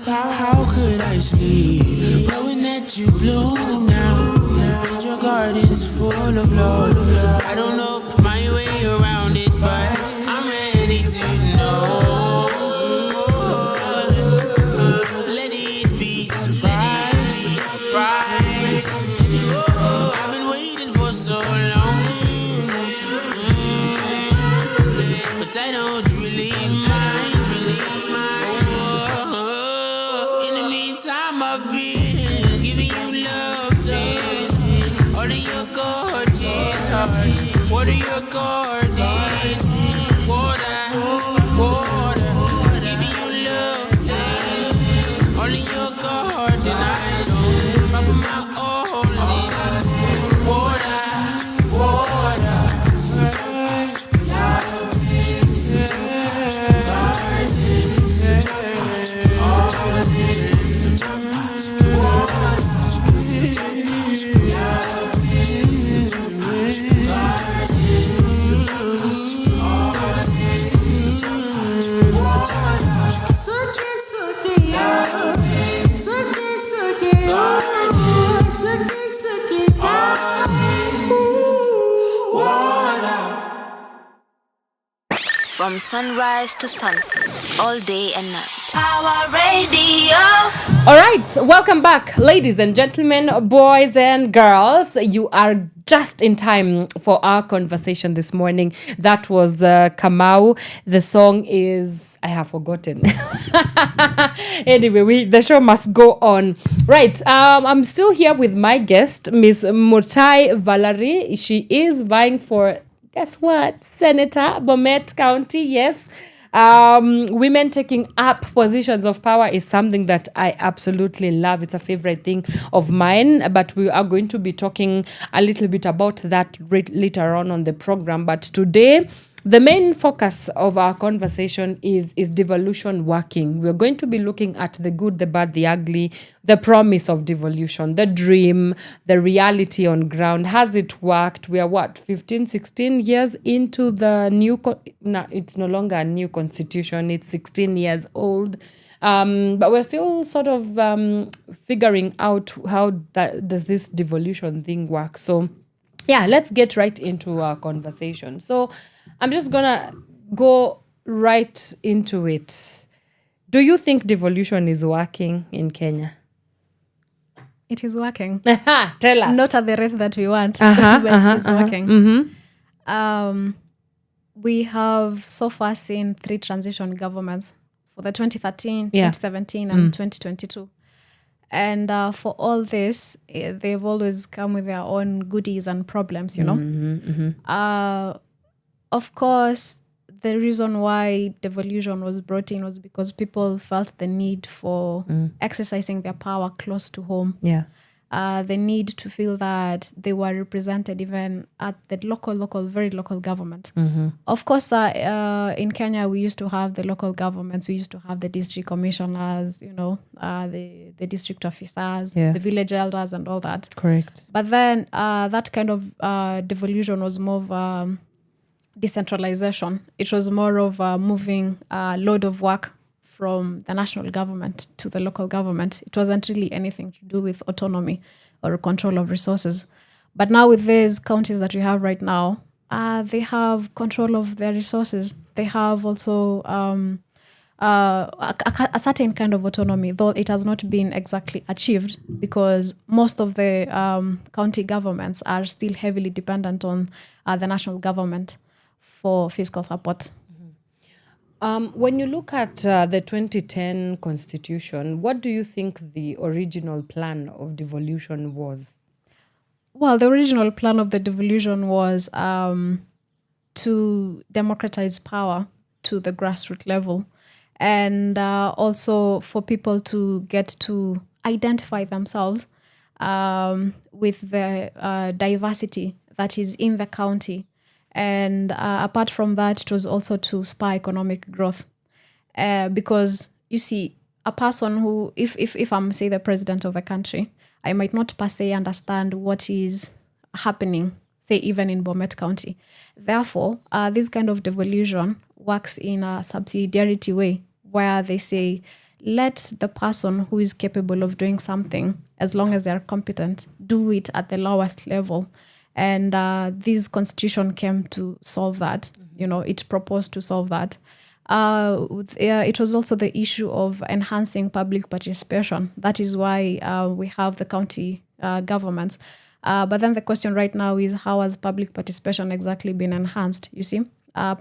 How could I sleep knowing that you bloom now? And your garden's full of love. I don't know my way around it, but I'm ready to know. Let it be surprise, surprise. I've been waiting for so long, but I don't really mind. In the meantime, I've been giving you love, all in your gorgeous heart. Water your garden, water, water. Giving you love, all in your garden. I know, Papa, my only. Water, water. From sunrise to sunset, all day and night. Power Radio. All right, welcome back, ladies and gentlemen, boys and girls. You are just in time for our conversation this morning. That was Kamau. The song is, I have forgotten. Anyway, the show must go on. Right, I'm still here with my guest, Miss Mutai Valarie. She is vying for, guess what? Senator, Bomet County, yes. Women taking up positions of power is something that I absolutely love. It's a favorite thing of mine, but we are going to be talking a little bit about that later on the program. But today, the main focus of our conversation is devolution working. We're going to be looking at the good, the bad, the ugly, the promise of devolution, the dream, the reality on ground. Has it worked? We are 15, 16 years into the new, it's no longer a new constitution. It's 16 years old. But we're still sort of figuring out how does this devolution thing work. So yeah, let's get right into our conversation. So I'm just gonna go right into it. Do you think devolution is working in Kenya? It is working. Tell us. Not at the rate that we want, but it is working. Mm-hmm. We have so far seen 3 transition governments for the 2013, 2017, and 2022. And for all this, they've always come with their own goodies and problems, you know. Of course, the reason why devolution was brought in was because people felt the need for exercising their power close to home. Yeah. The need to feel that they were represented even at the very local government. Of course, in Kenya, we used to have the local governments. We used to have the district commissioners, you know, the district officers, the village elders and all that. Correct. But then that kind of devolution was more of decentralization. It was more of moving a load of work from the national government to the local government. It wasn't really anything to do with autonomy or control of resources. But now with these counties that we have right now, they have control of their resources. They have also a certain kind of autonomy, though it has not been exactly achieved because most of the county governments are still heavily dependent on the national government for fiscal support. When you look at the 2010 constitution, what do you think the original plan of devolution was? Well, the original plan of the devolution was to democratize power to the grassroots level and also for people to get to identify themselves with the diversity that is in the county. And apart from that, it was also to spur economic growth. Because you see, a person who, if I'm, say, the president of the country, I might not per se understand what is happening, say, even in Bomet County. Therefore, this kind of devolution works in a subsidiarity way, where they say, let the person who is capable of doing something, as long as they're competent, do it at the lowest level. And this constitution came to solve that. It proposed to solve that. It was also the issue of enhancing public participation. That is why we have the county governments. But then the question right now is, how has public participation exactly been enhanced? You see,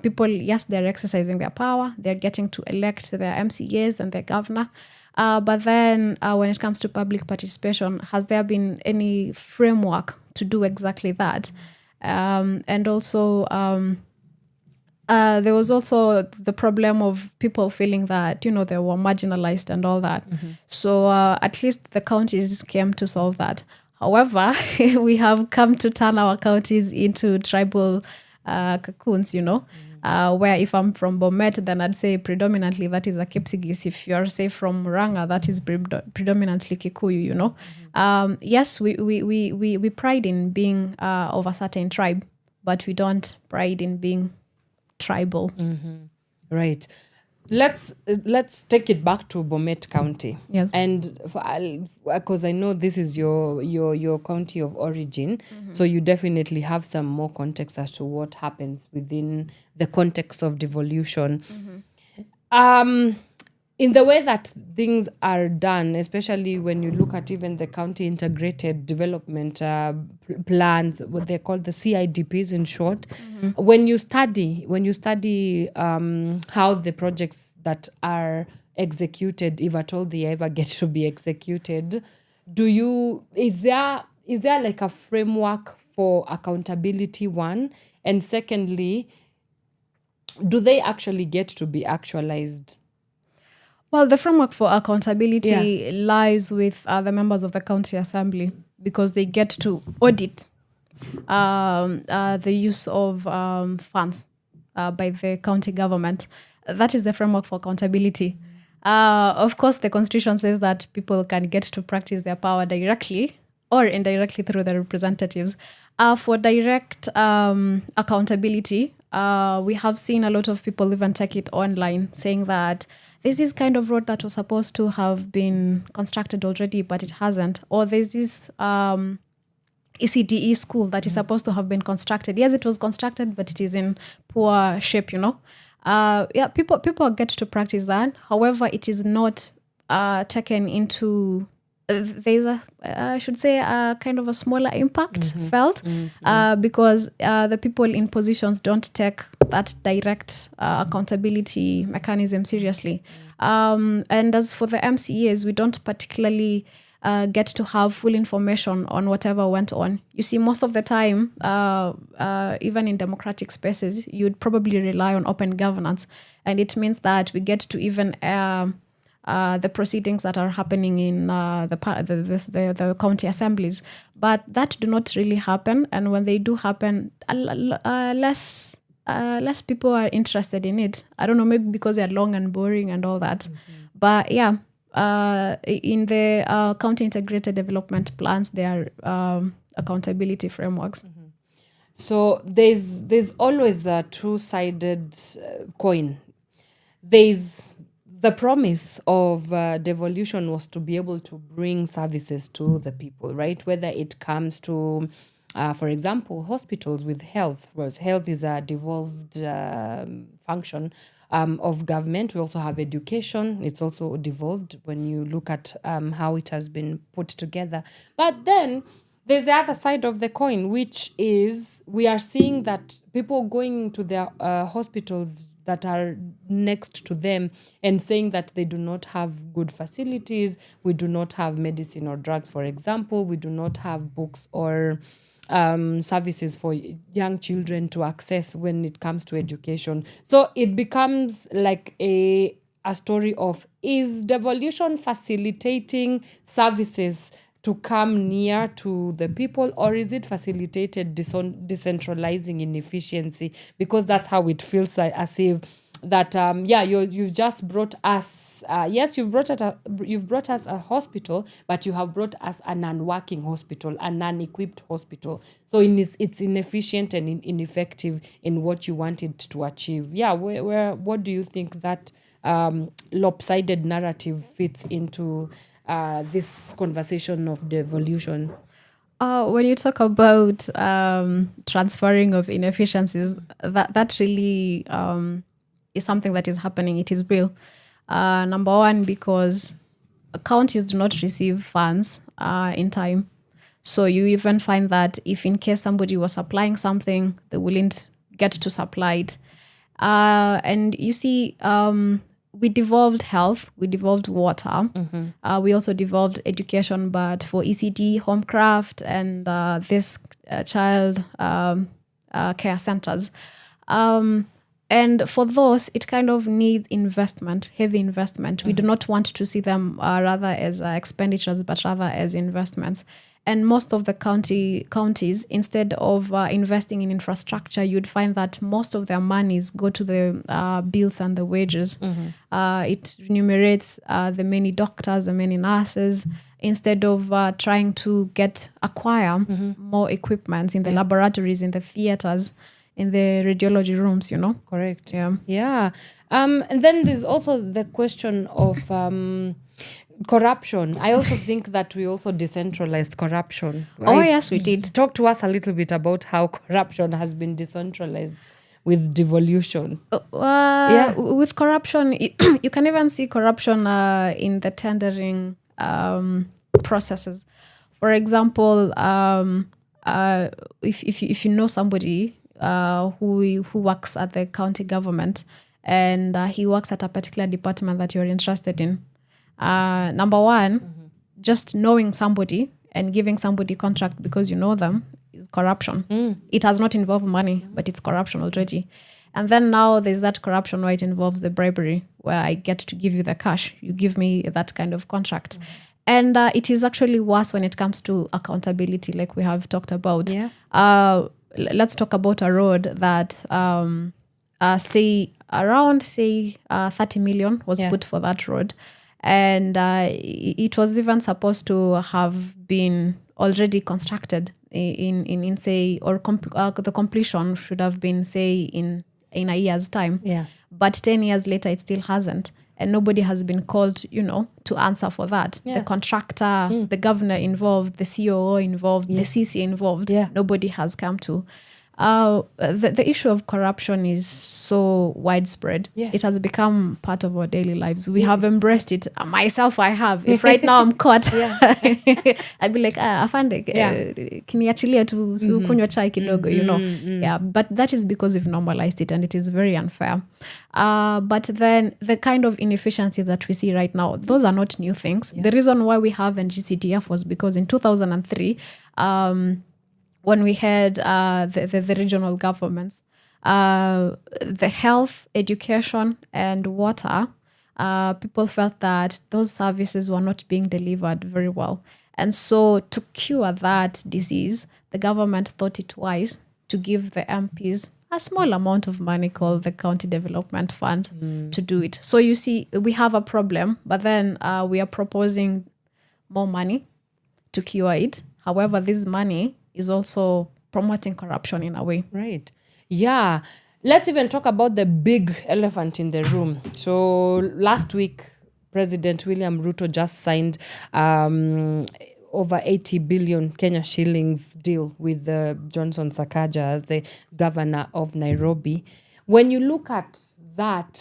people, yes, they're exercising their power. They're getting to elect their MCAs and their governor. But then when it comes to public participation, has there been any framework to do exactly that? And also, there was also the problem of people feeling that, they were marginalized and all that. So at least the counties came to solve that. However, we have come to turn our counties into tribal cocoons, where if I'm from Bomet, then I'd say predominantly that is a Kipsigis. If you're, say, from Murang'a, that is predominantly Kikuyu, Yes, we pride in being of a certain tribe, but we don't pride in being tribal. Right. Let's take it back to Bomet County. Yes. And because I know this is your county of origin, so you definitely have some more context as to what happens within the context of devolution. In the way that things are done, especially when you look at even the county integrated development plans, what they're called the CIDPs in short, when you study how the projects that are executed, if at all they ever get to be executed, is there like a framework for accountability, one? And secondly, do they actually get to be actualized? Well, the framework for accountability lies with the members of the county assembly, because they get to audit the use of funds by the county government. That is the framework for accountability. Of course, the constitution says that people can get to practice their power directly or indirectly through the representatives. For direct accountability, we have seen a lot of people even take it online, saying that there's this kind of road that was supposed to have been constructed already, but it hasn't. Or there's this ECDE school that is supposed to have been constructed. Yes, it was constructed, but it is in poor shape, people get to practice that. However, it is not taken into... there's I should say, a kind of a smaller impact felt because the people in positions don't take that direct accountability mechanism seriously. And as for the MCAs, we don't particularly get to have full information on whatever went on. You see, most of the time, even in democratic spaces, you'd probably rely on open governance. And it means that we get to even the proceedings that are happening in the county assemblies. But that do not really happen. And when they do happen, less people are interested in it. I don't know, maybe because they're long and boring and all that. But yeah, in the county integrated development plans, there are accountability frameworks. So there's always a two-sided coin. There's the promise of devolution was to be able to bring services to the people, right? Whether it comes to, for example, hospitals with health, whereas health is a devolved function of government. We also have education. It's also devolved when you look at how it has been put together. But then there's the other side of the coin, which is we are seeing that people going to their hospitals that are next to them and saying that they do not have good facilities, we do not have medicine or drugs, for example, we do not have books or services for young children to access when it comes to education. So it becomes like a story of, is devolution facilitating services to come near to the people, or is it facilitated decentralizing inefficiency? Because that's how it feels like, as if that you've just brought us yes, you've brought us a hospital, but you have brought us a non-working hospital, a non-equipped hospital. So it's inefficient and ineffective in what you wanted to achieve. Yeah, what do you think that lopsided narrative fits into this conversation of devolution? When you talk about transferring of inefficiencies, that really is something that is happening. It is real. Number one, because counties do not receive funds in time. So you even find that if in case somebody was supplying something, they wouldn't get to supply it. And you see, we devolved health, we devolved water, we also devolved education, but for ECD, homecraft, and this child care centers. And for those, it kind of needs investment, heavy investment. We do not want to see them rather as expenditures, but rather as investments. And most of the counties, instead of investing in infrastructure, you'd find that most of their monies go to the bills and the wages. It remunerates the many doctors, the many nurses, instead of trying to acquire more equipment in the laboratories, in the theaters, in the radiology rooms, Correct. Yeah. And then there's also the question of corruption. I also think that we also decentralized corruption. Right? Oh, yes, we did. Talk to us a little bit about how corruption has been decentralized with devolution. With corruption, you can even see corruption in the tendering processes. For example, if you know somebody who works at the county government, and he works at a particular department that you're interested in, number one, just knowing somebody and giving somebody contract because you know them is corruption. It has not involved money, but it's corruption already. And then now there's that corruption where it involves the bribery, where I get to give you the cash, you give me that kind of contract. And it is actually worse when it comes to accountability, like we have talked about. Let's talk about a road that, say 30 million was put for that road. And it was even supposed to have been already constructed in say, or the completion should have been, say, in a year's time. But 10 years later, it still hasn't. And nobody has been called, to answer for that. The contractor, the governor involved, the COO involved, the CC involved. Nobody has come to. The issue of corruption is so widespread. It has become part of our daily lives. We have embraced it. Myself, I have. If right now I'm caught, I'd be like, afande, kiniachilia tu kunywa chai kidogo, Yeah, but that is because we've normalized it, and it is very unfair. But then the kind of inefficiency that we see right now, those are not new things. The reason why we have NGCDF was because in 2003, when we had the regional governments, the health, education, and water, people felt that those services were not being delivered very well. And so to cure that disease, the government thought it wise to give the MPs a small amount of money called the County Development Fund to do it. So you see, we have a problem, but then we are proposing more money to cure it. However, this money is also promoting corruption in a way. Right. Yeah. Let's even talk about the big elephant in the room. So last week, President William Ruto just signed over 80 billion Kenya shillings deal with Johnson Sakaja as the governor of Nairobi. When you look at that,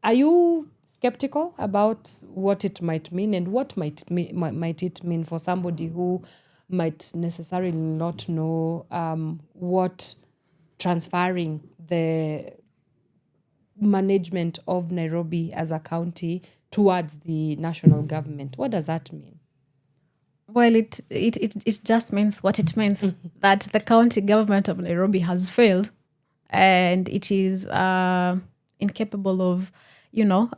are you skeptical about what it might mean, and what might it mean for somebody who might necessarily not know what transferring the management of Nairobi as a county towards the national government? What does that mean? Well, it just means what it means, that the county government of Nairobi has failed, and it is incapable of,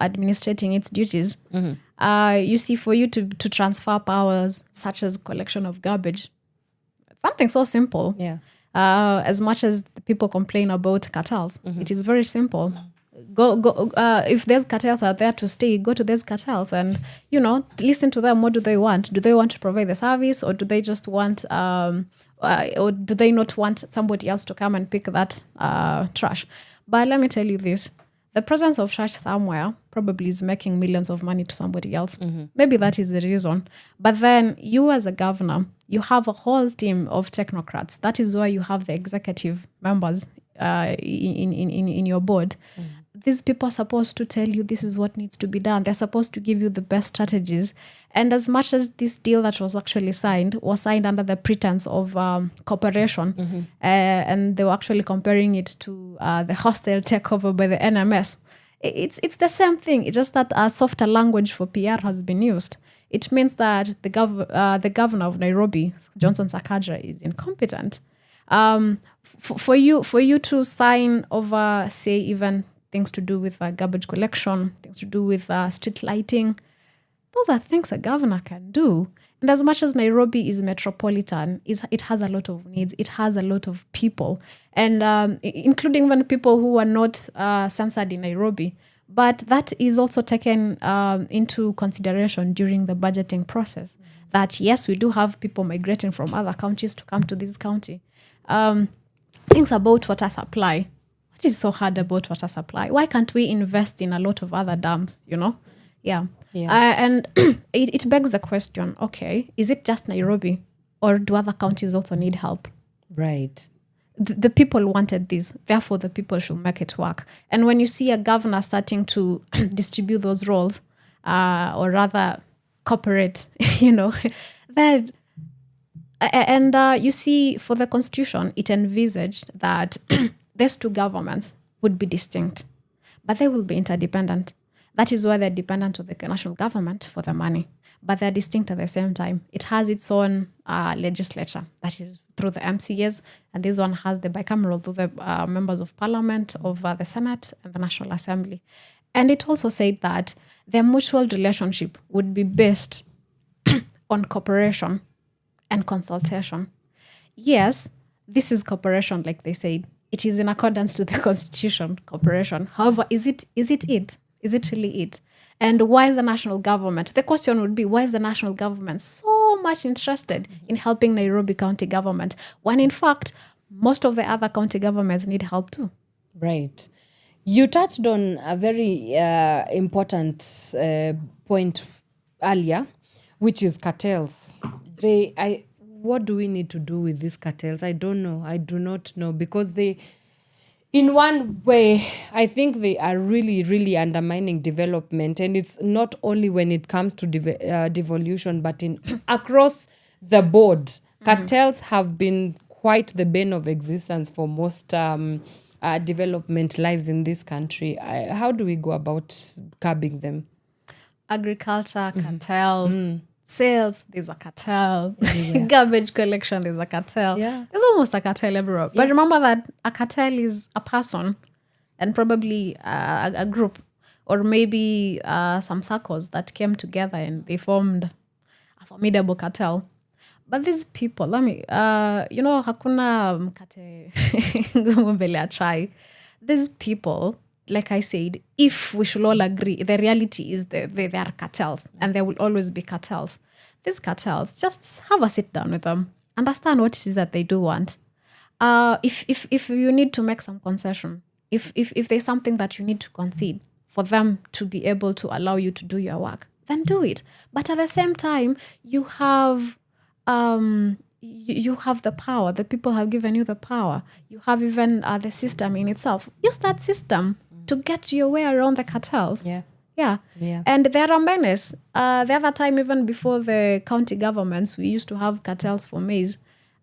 administrating its duties. You see, for you to transfer powers such as collection of garbage, something so simple. Yeah. As much as people complain about cartels, it is very simple. Go. If there's cartels out there to stay, go to those cartels and listen to them. What do they want? Do they want to provide the service, or do they just want, or do they not want somebody else to come and pick that trash? But let me tell you this: the presence of trash somewhere probably is making millions of money to somebody else. Maybe that is the reason. But then you, as a governor, you have a whole team of technocrats. That is why you have the executive members in your board. These people are supposed to tell you this is what needs to be done. They're supposed to give you the best strategies. And as much as this deal that was actually signed was signed under the pretense of cooperation, and they were actually comparing it to the hostile takeover by the NMS. It's the same thing. It's just that a softer language for PR has been used. It means that the governor of Nairobi, Johnson Sakaja, is incompetent. For you to sign over, say, even things to do with garbage collection, things to do with street lighting, those are things a governor can do. And as much as Nairobi is metropolitan, it has a lot of needs. It has a lot of people, and including even people who are not censored in Nairobi. But that is also taken into consideration during the budgeting process. That yes, we do have people migrating from other counties to come to this county. Things about water supply. What is so hard about water supply? Why can't we invest in a lot of other dams? Yeah. And it begs the question, okay, is it just Nairobi, or do other counties also need help? Right. The people wanted this, therefore the people should make it work. And when you see a governor starting to distribute those roles, or rather cooperate, then, and you see, for the constitution, it envisaged that these two governments would be distinct, but they will be interdependent. That is why they're dependent on the national government for the money, but they're distinct at the same time. It has its own legislature, that is through the MCAs, and this one has the bicameral through the members of parliament, of the Senate and the National Assembly. And it also said that their mutual relationship would be based on cooperation and consultation. Yes, this is cooperation, like they said. It is in accordance to the constitution, cooperation. However, is it? Is it really it? And why is the national government? The question would be, why is the national government so much interested in helping Nairobi County government when in fact most of the other county governments need help too? Right. You touched on a very important point earlier, which is cartels. What do we need to do with these cartels? I don't know. I do not know, because in one way, I think they are really, really undermining development. And it's not only when it comes to devolution, but across the board. Cartels have been quite the bane of existence for most development lives in this country. How do we go about curbing them? Agriculture, cartel, sales, there's a cartel. Garbage collection, there's a cartel. Yeah. There's almost a cartel everywhere. But remember that a cartel is a person and probably a group, or maybe some circles that came together and they formed a formidable cartel. But these people, hakuna mkate ngumu mbele ya chai. These people, like I said, if we should all agree, the reality is they are cartels, and there will always be cartels. These cartels, just have a sit down with them, understand what it is that they do want. If you need to make some concession, if there's something that you need to concede for them to be able to allow you to do your work, then do it. But at the same time, you have the power. The people have given you the power. You have even the system in itself. Use that system to get your way around the cartels. Yeah. And there are menace. The other time, even before the county governments, we used to have cartels for maize.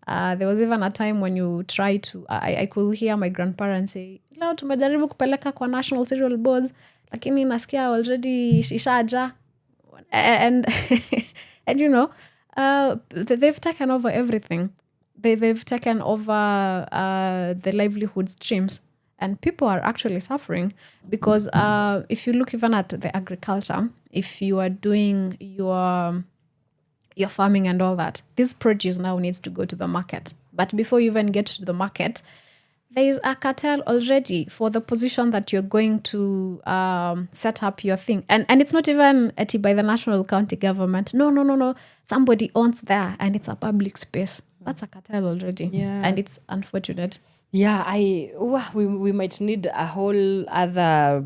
There was even a time when you try to, I could hear my grandparents say, leo tumejaribu kupeleka kwa national cereal boards, lakini nasikia already ishaja. And they've taken over everything. They've taken over the livelihood streams. and people are actually suffering because if you look even at the agriculture, if you are doing your farming and all that, this produce now needs to go to the market. But before you even get to the market, there is a cartel already for the position that you're going to set up your thing. And it's not even by the national county government. No. Somebody owns there and it's a public space. That's a cartel already. Yeah. And it's unfortunate. Yeah, we might need a whole other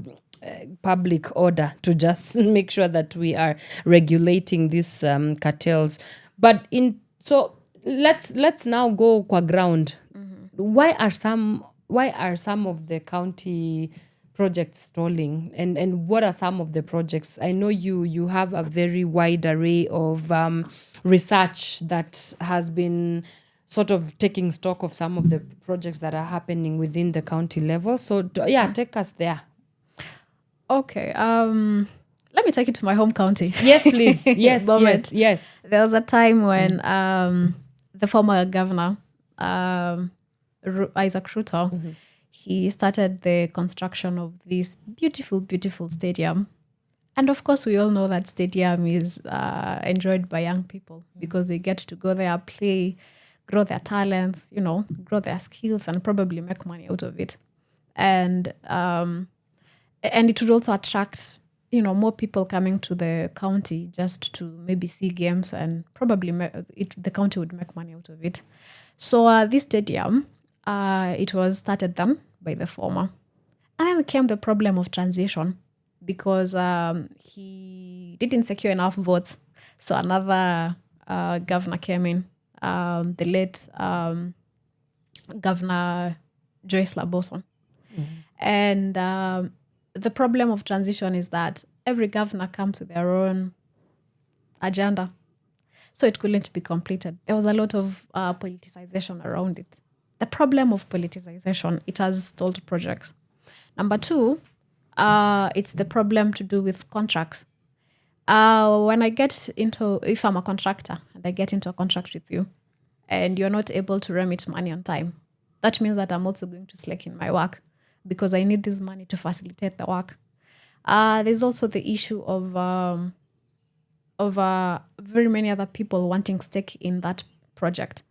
public order to just make sure that we are regulating these cartels. But so let's now go qua ground. Why are some of the county projects stalling, and what are some of the projects? I know you have a very wide array of research that has been sort of taking stock of some of the projects that are happening within the county level. So take us there. Okay. Let me take you to my home county. Yes, please. Yes. There was a time when the former governor, Isaac Ruto, he started the construction of this beautiful, beautiful stadium. And of course, we all know that stadium is enjoyed by young people because they get to go there, play, grow their talents, grow their skills and probably make money out of it. And it would also attract, more people coming to the county just to maybe see games, and probably the county would make money out of it. So this stadium, it was started then by the former. And then came the problem of transition because he didn't secure enough votes. So another governor came in, the late Governor Joyce Laboson. And the problem of transition is that every governor comes with their own agenda. So it couldn't be completed. There was a lot of politicization around it. The problem of politicization, it has stalled projects. Number two, it's the problem to do with contracts. When if I'm a contractor and I get into a contract with you and you're not able to remit money on time, that means that I'm also going to slack in my work because I need this money to facilitate the work. There's also the issue of very many other people wanting stake in that project.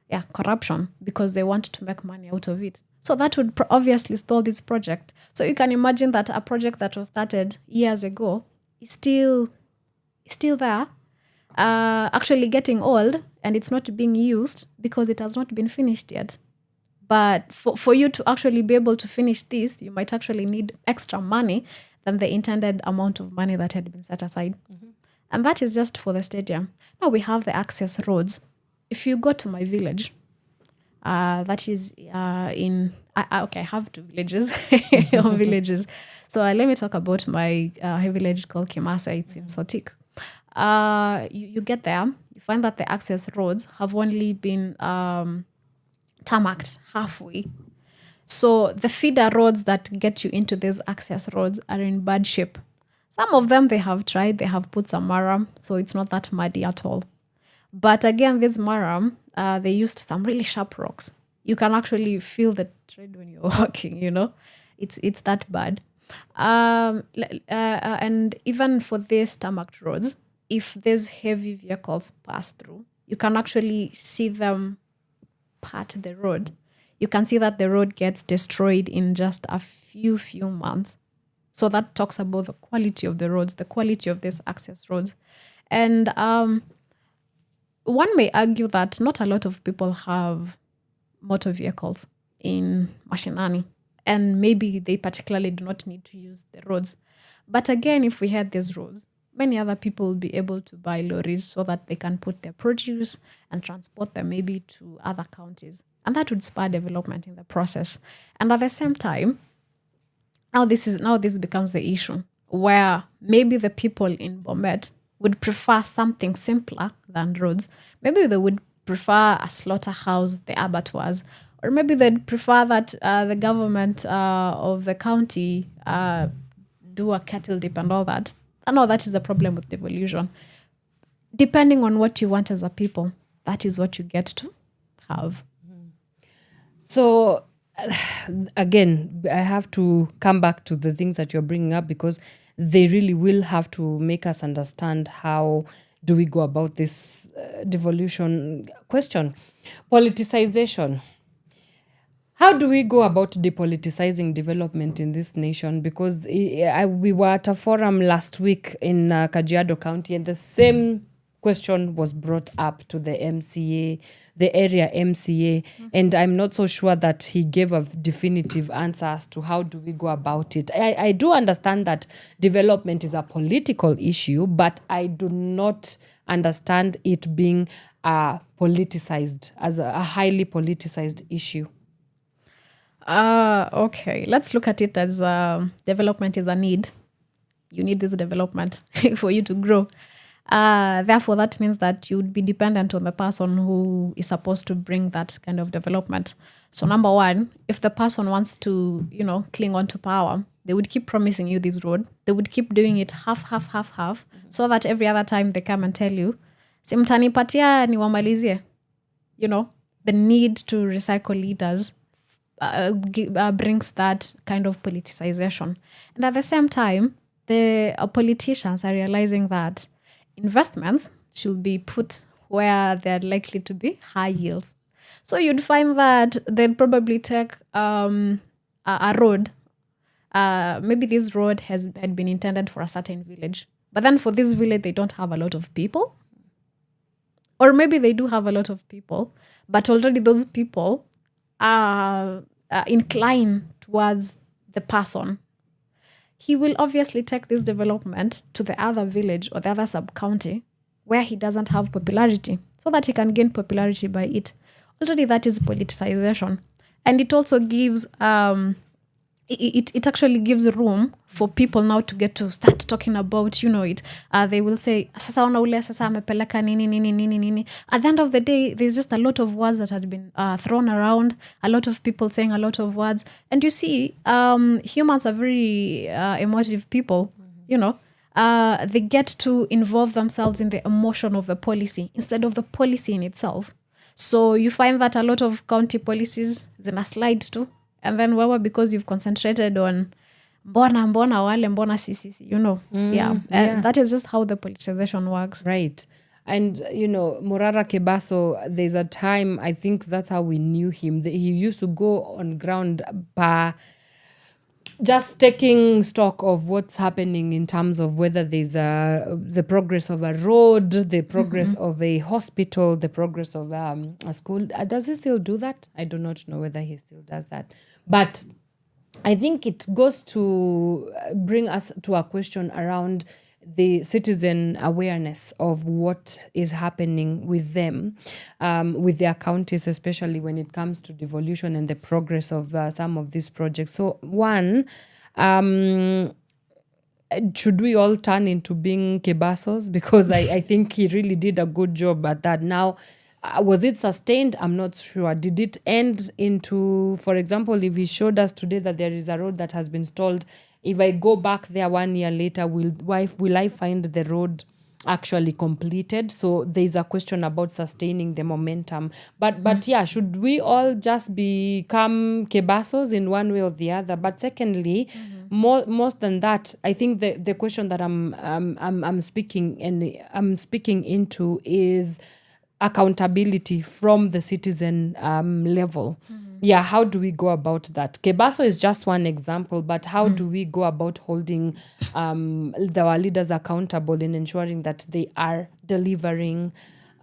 Yeah, corruption, because they want to make money out of it. So that would obviously stall this project. So you can imagine that a project that was started years ago is still there, actually getting old, and it's not being used because it has not been finished yet. But for you to actually be able to finish this, you might actually need extra money than the intended amount of money that had been set aside. And that is just for the stadium. Now we have the access roads. If you go to my village, that is I have two villages, villages. So let me talk about my village called Kimasa. It's in Sotik. You get there, you find that the access roads have only been tarmacked halfway. So the feeder roads that get you into these access roads are in bad shape. Some of them they have tried, they have put some maram, so it's not that muddy at all. But again, this maram, they used some really sharp rocks. You can actually feel the tread when you're walking, It's that bad. And even for these tarmacked roads, if these heavy vehicles pass through, you can actually see them part the road. You can see that the road gets destroyed in just a few months. So that talks about the quality of the roads, the quality of these access roads. And one may argue that not a lot of people have motor vehicles in Mashinani, and maybe they particularly do not need to use the roads. But again, if we had these roads, many other people will be able to buy lorries so that they can put their produce and transport them maybe to other counties. And that would spur development in the process. And at the same time, now this becomes the issue where maybe the people in Bomet would prefer something simpler than roads. Maybe they would prefer a slaughterhouse, the abattoirs, or maybe they'd prefer that the government of the county do a cattle dip and all that. I know that is a problem with devolution. Depending on what you want as a people, that is what you get to have. So again, I have to come back to the things that you're bringing up, because they really will have to make us understand how do we go about this devolution question. Politicization. How do we go about depoliticizing development in this nation? Because we were at a forum last week in Kajiado County, and the same question was brought up to the MCA, the area MCA, and I'm not so sure that he gave a definitive answer as to how do we go about it. I do understand that development is a political issue, but I do not understand it being politicized, as a highly politicized issue. Okay, let's look at it as development is a need. You need this development for you to grow. Therefore, that means that you would be dependent on the person who is supposed to bring that kind of development. So number one, if the person wants to, cling on to power, they would keep promising you this road. They would keep doing it half, so that every other time they come and tell you, simtanipatia niwamalizie. The need to recycle leaders brings that kind of politicization. And at the same time, the politicians are realizing that investments should be put where they're likely to be high yields. So you'd find that they'd probably take a road. Maybe this road had been intended for a certain village. But then for this village, they don't have a lot of people. Or maybe they do have a lot of people, but already those people are inclined towards the person. He will obviously take this development to the other village or the other sub-county where he doesn't have popularity, so that he can gain popularity by it. Already that is politicization. And it also gives, it actually gives room for people now to get to start talking about, it. They will say, sasa ona ule, sasa amepeleka nini. At the end of the day, there's just a lot of words that had been thrown around, a lot of people saying a lot of words. And you see, humans are very emotive people, they get to involve themselves in the emotion of the policy instead of the policy in itself. So you find that a lot of county policies zina slide too. And then because you've concentrated on mbona wale mbona sisi, And that is just how the politicization works. Right. And, Morara Kebaso, there's a time, I think that's how we knew him. He used to go on ground by just taking stock of what's happening in terms of whether there's the progress of a road, the progress of a hospital, the progress of a school. Does he still do that? I do not know whether he still does that. But I think it goes to bring us to a question around the citizen awareness of what is happening with them, with their counties, especially when it comes to devolution and the progress of some of these projects. So one, should we all turn into being Kebasos? Because I think he really did a good job at that. Now, was it sustained? I'm not sure. Did it end into, for example, if he showed us today that there is a road that has been stalled, if I go back there 1 year later, will I find the road actually completed? So there's a question about sustaining the momentum. But yeah, should we all just become Kebasos in one way or the other? But secondly, more than that, I think the question that I'm speaking into is accountability from the citizen level. Yeah, how do we go about that? Kebaso is just one example, but how do we go about holding our leaders accountable in ensuring that they are delivering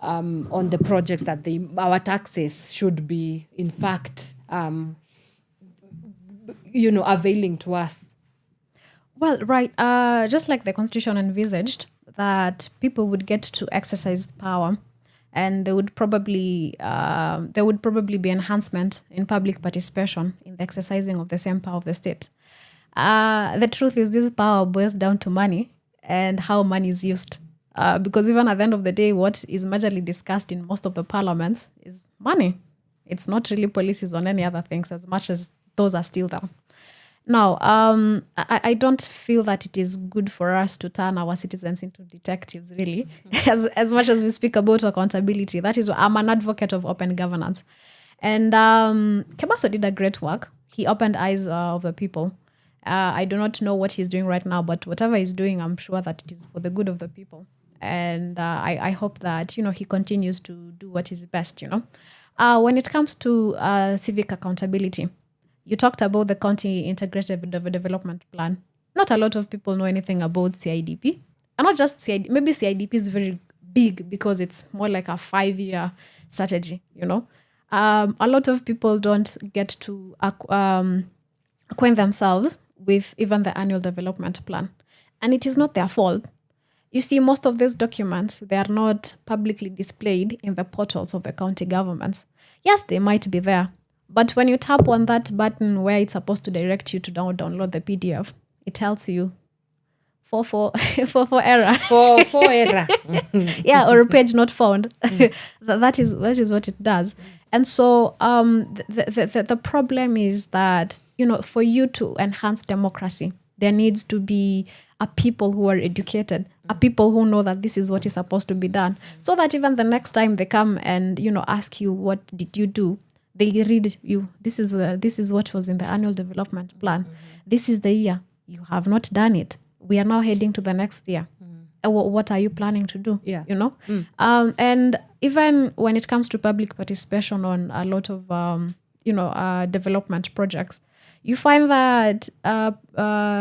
on the projects that our taxes should be, in fact, availing to us? Well, right. Just like the Constitution envisaged, that people would get to exercise power, and there would probably be enhancement in public participation in the exercising of the same power of the state. The truth is, this power boils down to money and how money is used. Because even at the end of the day, what is majorly discussed in most of the parliaments is money. It's not really policies on any other things, as much as those are still there. Now, I don't feel that it is good for us to turn our citizens into detectives, really, as much as we speak about accountability. That is, I'm an advocate of open governance. And Kebaso did a great work he opened eyes of the people. I do not know what he's doing right now, but whatever he's doing, I'm sure that it is for the good of the people. And I hope that, he continues to do what is best, When it comes to civic accountability, you talked about the County Integrated Development Plan. Not a lot of people know anything about CIDP. And not just CIDP, maybe CIDP is very big because it's more like a 5-year strategy, A lot of people don't get to acquaint themselves with even the annual development plan. And it is not their fault. You see, most of these documents, they are not publicly displayed in the portals of the county governments. Yes, they might be there. But when you tap on that button where it's supposed to direct you to download the PDF, it tells you 4 error. 4 error. Yeah, or a page not found. That is what it does. And so the problem is that, for you to enhance democracy, there needs to be a people who are educated, a people who know that this is what is supposed to be done, so that even the next time they come and, ask you, what did you do? They read you, this is what was in the annual development plan. This is the year. You have not done it. We are now heading to the next year. What are you planning to do? Yeah. And even when it comes to public participation on a lot of, development projects, you find that,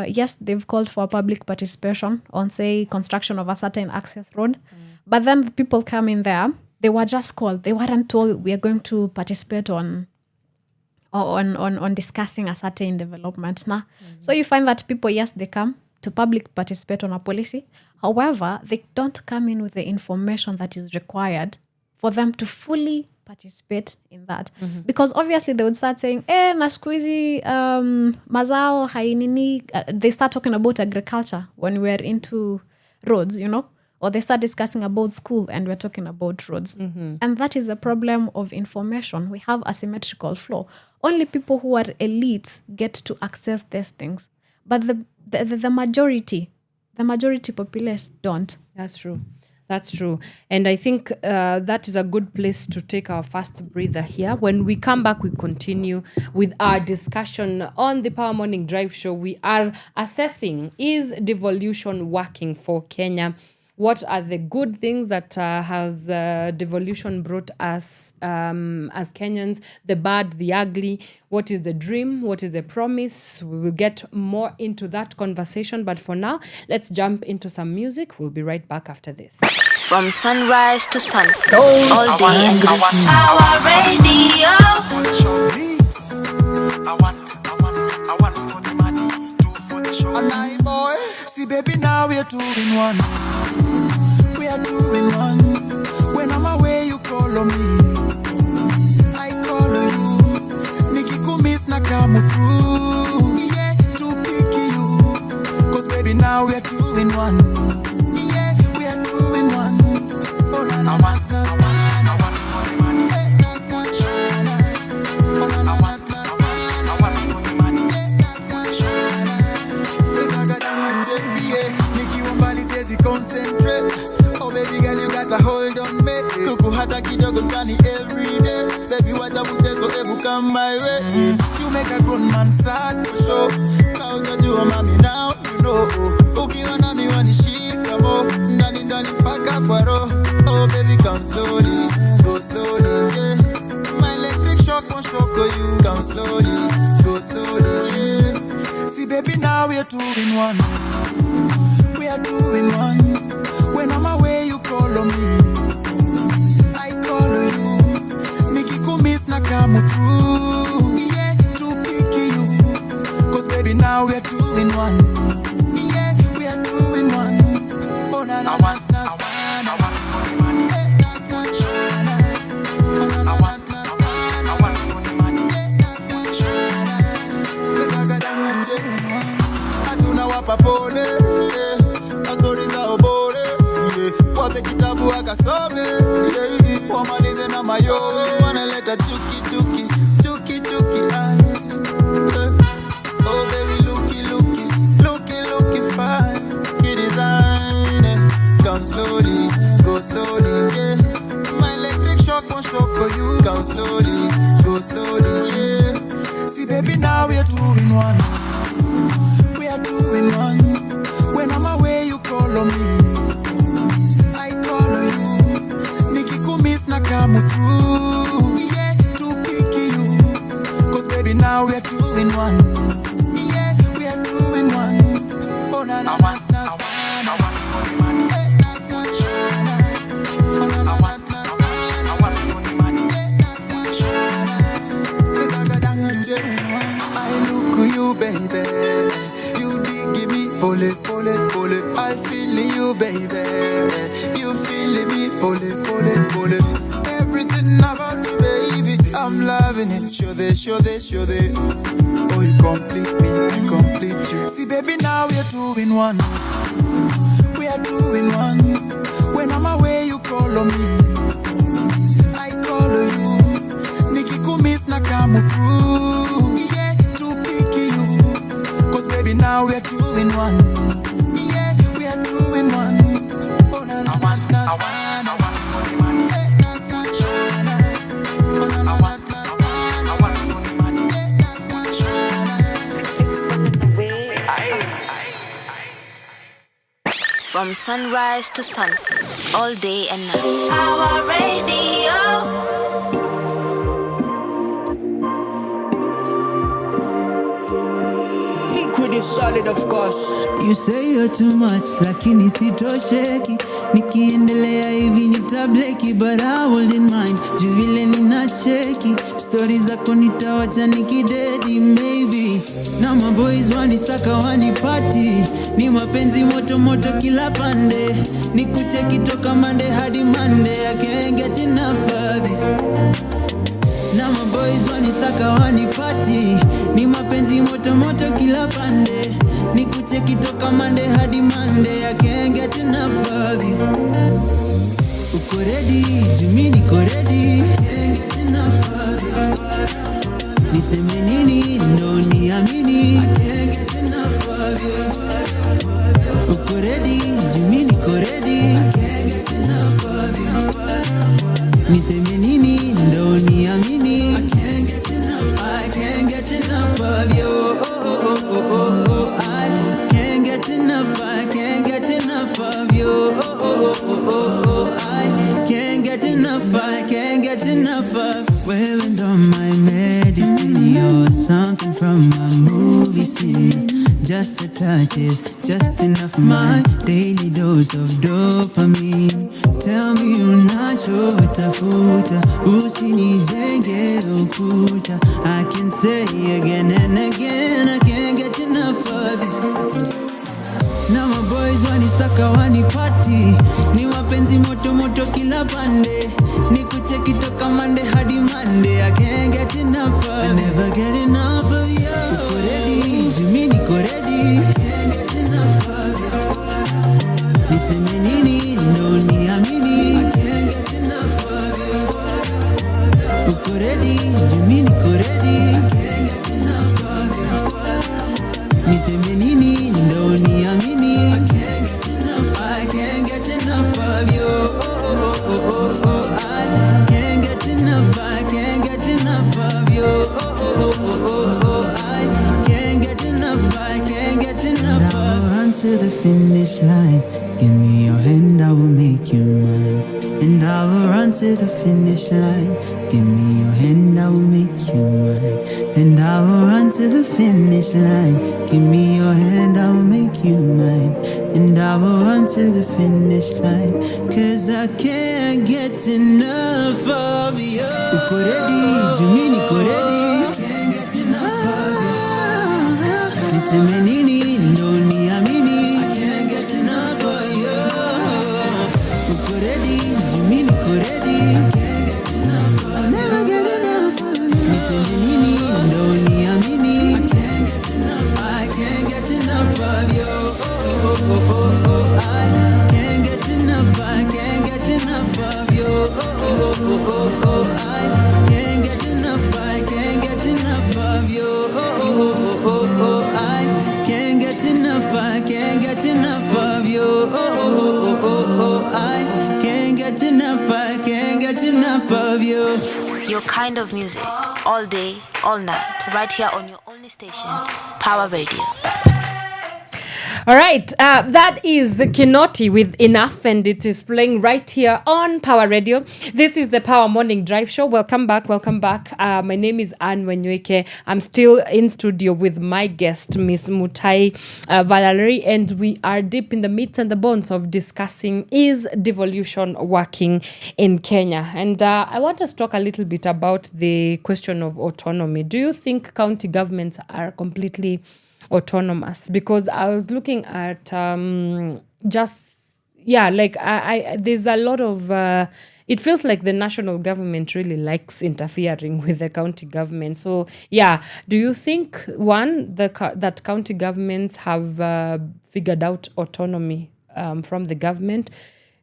yes, they've called for public participation on, say, construction of a certain access road. But then the people come in there, they were just called. They weren't told we are going to participate on discussing a certain development. So you find that people, yes, they come to public participate on a policy. However, they don't come in with the information that is required for them to fully participate in that. Because obviously they would start saying, na siku hizi mazao hainini. They start talking about agriculture when we're into roads, or they start discussing about school and we're talking about roads. And that is a problem of information. We have asymmetrical flow. Only people who are elites get to access these things. But the majority populace don't. That's true. And I think that is a good place to take our first breather here. When we come back, we continue with our discussion on the Power Morning Drive Show. We are assessing, is devolution working for Kenya? What are the good things that has devolution brought us as Kenyans? The bad, the ugly. What is the dream? What is the promise? We will get more into that conversation. But for now, let's jump into some music. We'll be right back after this. From sunrise to sunset, all day and night. Power Radio. I want for the money, do for the show. And I, boy, see, baby, now we are 2 in 1. We are 2 in 1. When I'm away, you call on me. I call on you. Nikikumiss na come through. Yeah, to pick you. Cause baby, now we are 2 in 1. Yeah, we are 2 in 1. Oh, na, na, I want for the money. Concentrate. Oh baby girl, you got a hold on me. Kuku hata kidogo ndani every day. Baby wacha mchezo ebu come my way. You make a grown man sad for sure. Kaujajua mami now you know. Ukiwa nami wanishika mo. Ndani mpaka kwa roho. Oh baby come slowly, go slowly, yeah. My electric shock won't shock you. Come slowly, go slowly, yeah. See baby now we are 2 in 1. We are 2 in 1. When I'm away, you call on me. I call on you. Nikikumiss na come through. Yeah, to pick you. Cause baby, now we are 2 in 1. Yeah, we are 2 in 1. Oh, na, na, I want for the money. I want for the money. Cause I got that one 2 in 1. I do not want pole. Wape kitabu akasome, yeah, wamalize na mayowe. Wanaleta chuki oh baby looky fine. Key design, come slowly, go slowly, yeah. My electric shock won't shock you. Come slowly, go slowly, yeah. See baby baby, now we are two in one. We are two in one. When I'm away, you call on me. I call on you. Nikikumiss na come through. Yeah, to pick you. Cause baby, now we are two in one. Yeah, we are two in one. Oh, na na na na. Baby, you did give me pole. I feel you, baby. You feel me, pole. Everything about you, baby, I'm loving it. Show this. Oh, you complete me, I complete you. See, baby, now we are two in one. We are two in one. When I'm away, you call on me. I call on you. Nikikumiss na come through. Yeah, to pick you. Cause baby, now we are two in one. Yeah, we are two in one. Oh, na na na na. I want for the money. Na na na. Oh, na na na. I want for the money. From sunrise to sunset, all day and night. Our radio. Liquid is solid, of course. You say you're too much, lakini sitosheki. Nikiendelea hivi nitableki, but I wouldn't mind. Juu vile ninacheki, stories zako nitawacha nikidedi, maybe. Na maboys wanisaka wanipati, ni mapenzi moto kila pande. Nikucheki toka Monday hadi Monday, I can't get enough of it. Na maboys wanisaka wanipati, ni mapenzi moto kila pande. Nikucheki toka Monday hadi Monday, I can't get enough of you. Uko ready, jumi niko ready, can't get enough of you. Niseme nini, ndo niamini, I can't get enough of you. Uko ready, jumi niko ready, I can't get enough of you. Niseme nini, ndo niamini, I can't get enough of you. Oh, I can't get enough of you. Oh, I can't get enough of. Wewe ndo my medicine, you're something from a movie scene. Just the touches, just enough, my daily dose of dopamine. Tell me unachotafuta, usinijenge ukuta. I can say again and again, I can't get enough of it. Now my boys wanisaka wanipati, ni wapenzi moto kila pande. Nikucheki toka Monday hadi Monday, I can't get enough of it. I never get enough of you. Uko ready, jumi niko ready, I can't get enough of you. Niseme nini, ndo niamini, I can't get enough of you. Uko ready, jumi niko ready, I can't get enough of you. Niseme nini, ndo niamini, I can't get enough of you. Oh, I can't get enough of you. Oh, I can't get enough of you. Run to the finish line, give me your hand, I will make you mine. And I will run to the finish line, give me your hand, I will make you mine. And I will run to the finish line, give me your hand, I will make you mine. And I will run to the finish line, cause I can't get enough of you. Uko ready, jumi niko ready, I can't get enough of you. Niseme nini, ndo niamini, I can't get enough of you. Uko ready, jumi niko ready, I can't get enough of you. I'll never get enough of you. Niseme nini, ndo niamini, I can't get enough of you. I can't get enough of you. I can't get enough of you. I can't get enough of you. I can't get enough of you. I can't get enough of you. Your kind of music. all day, all night, right here on your only station, Power Radio. All right, that is Kinoti with Enough, and it is playing right here on Power Radio. This is the Power Morning Drive Show. Welcome back. My name is Wanyoike. I'm still in studio with my guest, Miss Mutai, Valarie, and we are deep in the meats and the bones of discussing, is devolution working in Kenya? And I want us to talk a little bit about the question of autonomy. Do you think county governments are completely autonomous? Because I was looking at there's a lot of it feels like the national government really likes interfering with the county government. So do you think that county governments have figured out autonomy from the government?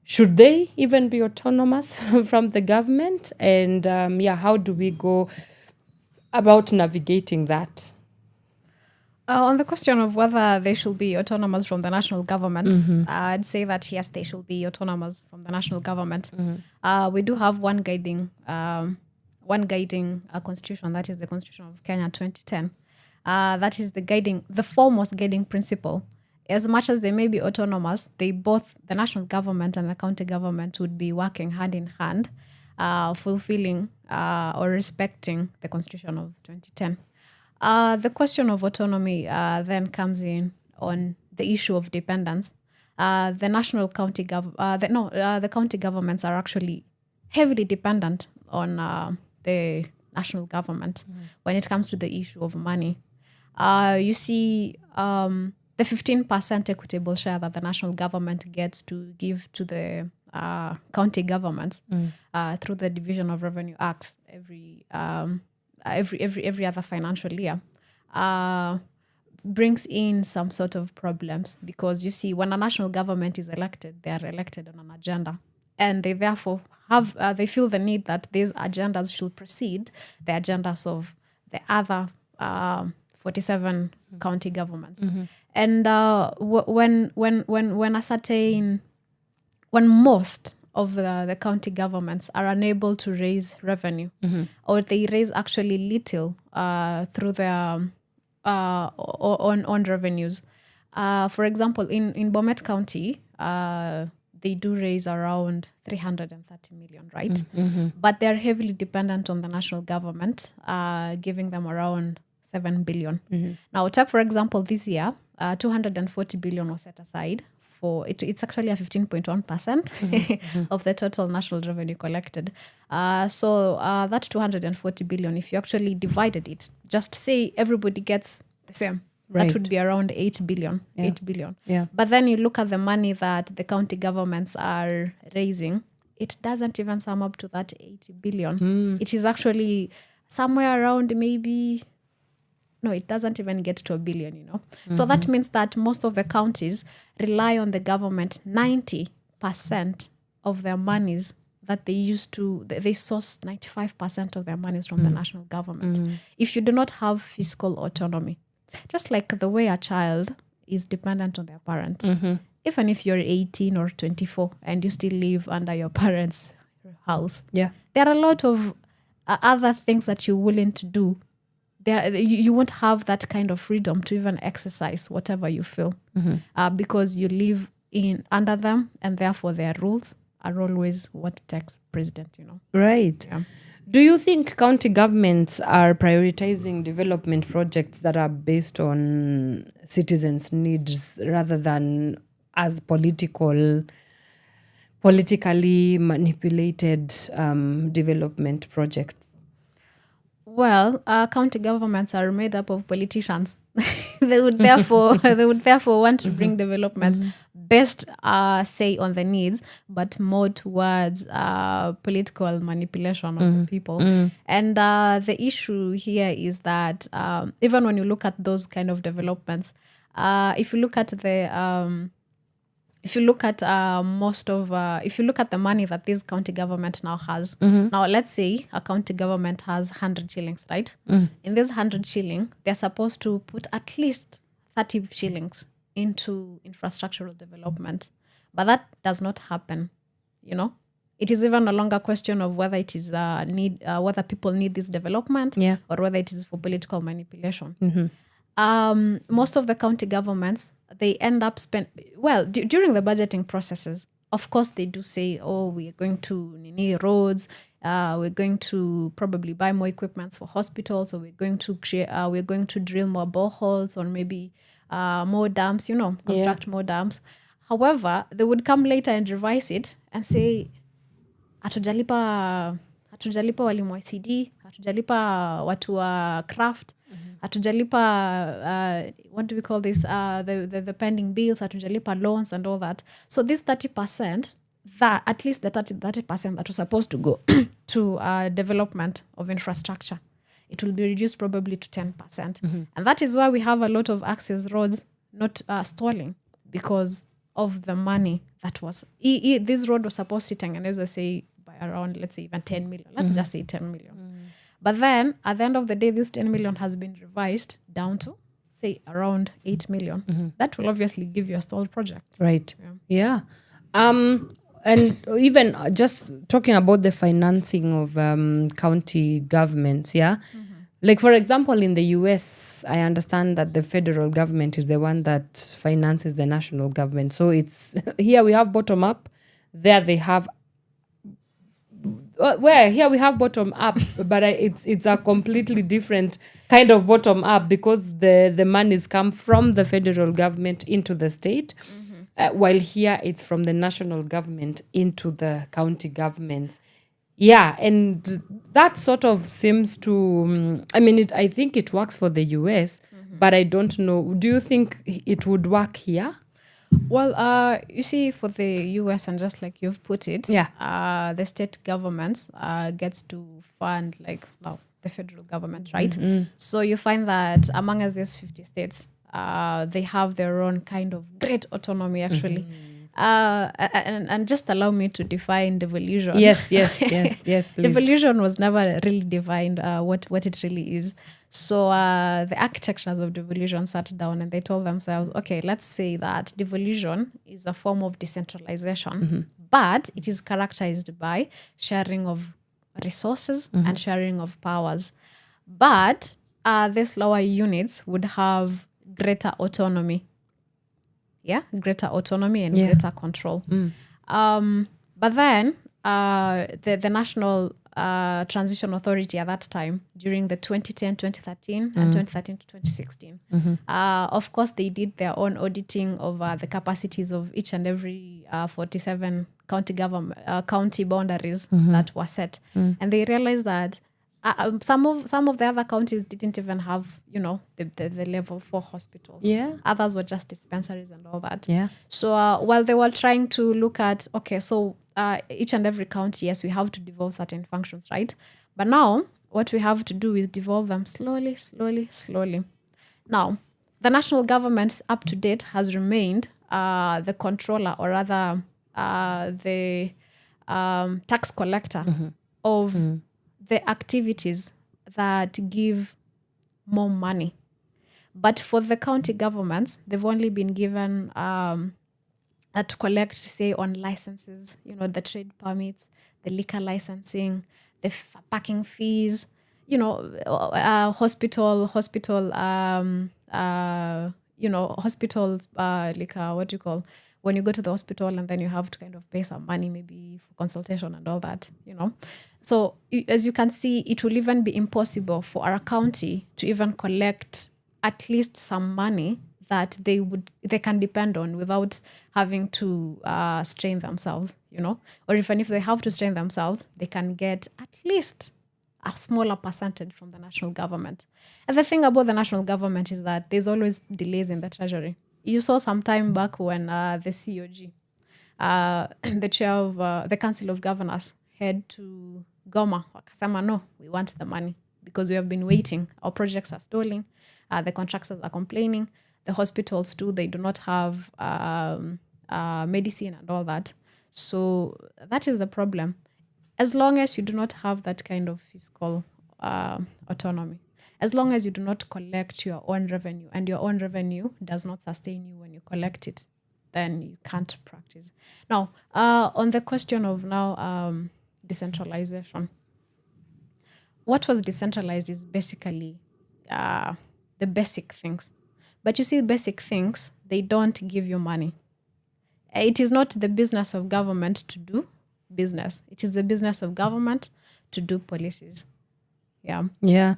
Should they even be autonomous from the government? And how do we go about navigating that? On the question of whether they should be autonomous from the national government, I'd say that yes, they should be autonomous from the national government. We do have one guiding constitution, that is the Constitution of Kenya 2010. That is the foremost guiding principle. As much as they may be autonomous, the national government and the county government would be working hand in hand, fulfilling or respecting the Constitution of 2010. The question of autonomy then comes in on the issue of dependence. The county governments are actually heavily dependent on the national government when it comes to the issue of money. You see the 15% equitable share that the national government gets to give to the county governments through the Division of Revenue Acts every other financial year brings in some sort of problems, because you see, when a national government is elected, they are elected on an agenda, and they therefore they feel the need that these agendas should precede the agendas of the other 47 county governments. And when most of the county governments are unable to raise revenue, or they raise actually little through their on revenues. For example, in Bomet County, they do raise around 330 million, right? But they're heavily dependent on the national government, giving them around 7 billion. Now, take for example, this year, 240 billion was set aside. It's actually a 15.1% of the total national revenue collected. So that 240 billion, if you actually divided it, just say everybody gets the same, that would be around 8 billion. Yeah. 8 billion. Yeah. But then you look at the money that the county governments are raising, it doesn't even sum up to that 8 billion. It is actually somewhere around it doesn't even get to 1 billion, So that means that most of the counties rely on the government. 90% of their monies that they source 95% of their monies from the national government. If you do not have fiscal autonomy, just like the way a child is dependent on their parent, even if you're 18 or 24 and you still live under your parents' house, there are a lot of other things that you're willing to do. You won't have that kind of freedom to even exercise whatever you feel, because you live under them, and therefore their rules are always what takes precedent. Right. Yeah. Do you think county governments are prioritizing development projects that are based on citizens' needs rather than as politically manipulated development projects? Well, county governments are made up of politicians. They would therefore want to bring developments based, say, on the needs, but more towards political manipulation of the people. And the issue here is that even when you look at those kind of developments, if you look at the if you look at the money that this county government now has, now let's say a county government has 100 shillings, right? In this 100 shilling, they're supposed to put at least 30 shillings into infrastructural development. But that does not happen, it is even no longer a question of whether it is whether people need this development or whether it is for political manipulation. Most of the county governments, they end up during the budgeting processes, of course they do say, oh, we are going to need roads, we're going to probably buy more equipments for hospitals, or we're going to drill more boreholes, or maybe more dams, construct more dams. However, they would come later and revise it and say, hatujalipa walimu wa ICD, hatujalipa watu wa craft, hatujalipa what do we call this, the pending bills, hatujalipa loans and all that. So this 30%, that at least the 30% that was supposed to go to development of infrastructure, it will be reduced probably to 10%. And that is why we have a lot of access roads not stalling, because of the money that was this road was supposed to tengenezwa, say, by around, let's say, even 10 million. Let's just say 10 million. But then at the end of the day, this 10 million has been revised down to, say, around 8 million. That will obviously give you a stalled project. Right. Yeah. And even just talking about the financing of county governments, like, for example, in the US, I understand that the federal government is the one that finances the national government. So it's here we have bottom up, there they have here we have bottom up, but it's a completely different kind of bottom up, because the monies come from the federal government into the state, while here it's from the national government into the county governments. Yeah, and that sort of seems to, I think it works for the US, but I don't know. Do you think it would work here? Well, you see, for the US, and just like you've put it, the state governments gets to fund, like, the federal government, right? So you find that among us, these 50 states, they have their own kind of great autonomy, actually. And just allow me to define devolution. Yes, please. Devolution was never really defined what it really is. So the architects of devolution sat down and they told themselves, okay, let's say that devolution is a form of decentralization, but it is characterized by sharing of resources and sharing of powers. But these lower units would have greater autonomy. Greater autonomy and greater control. But then the National Transition Authority at that time, during the 2010, 2013, and 2013 to 2016, of course, they did their own auditing of the capacities of each and every 47 county boundaries that were set. And they realized that some of the other counties didn't even have, the level 4 hospitals. Others were just dispensaries and all that. So while they were trying to look at, okay, so each and every county, yes, we have to devolve certain functions, right? But now what we have to do is devolve them slowly. Now, the national government up to date has remained the controller, or rather the tax collector of the activities that give more money. But for the county governments, they've only been given to collect, say, on licenses, the trade permits, the liquor licensing, the parking fees, hospitals, like what do you call, when you go to the hospital and then you have to kind of pay some money maybe for consultation and all that, So as you can see, it will even be impossible for our county to even collect at least some money that they can depend on without having to strain themselves, or even if they have to strain themselves, they can get at least a smaller percentage from the national government. And the thing about the national government is that there's always delays in the treasury. You saw some time back when the COG, the chair of the Council of Governors, head to Goma. Wakasema, no, we want the money because we have been waiting. Our projects are stalling. The contractors are complaining. The hospitals too, they do not have medicine and all that. So that is the problem. As long as you do not have that kind of fiscal autonomy, as long as you do not collect your own revenue, and your own revenue does not sustain you when you collect it, then you can't practice. Now, on the question of now decentralization, what was decentralized is basically the basic things. But you see, basic things, they don't give you money. It is not the business of government to do business. It is the business of government to do policies. Yeah. Yeah.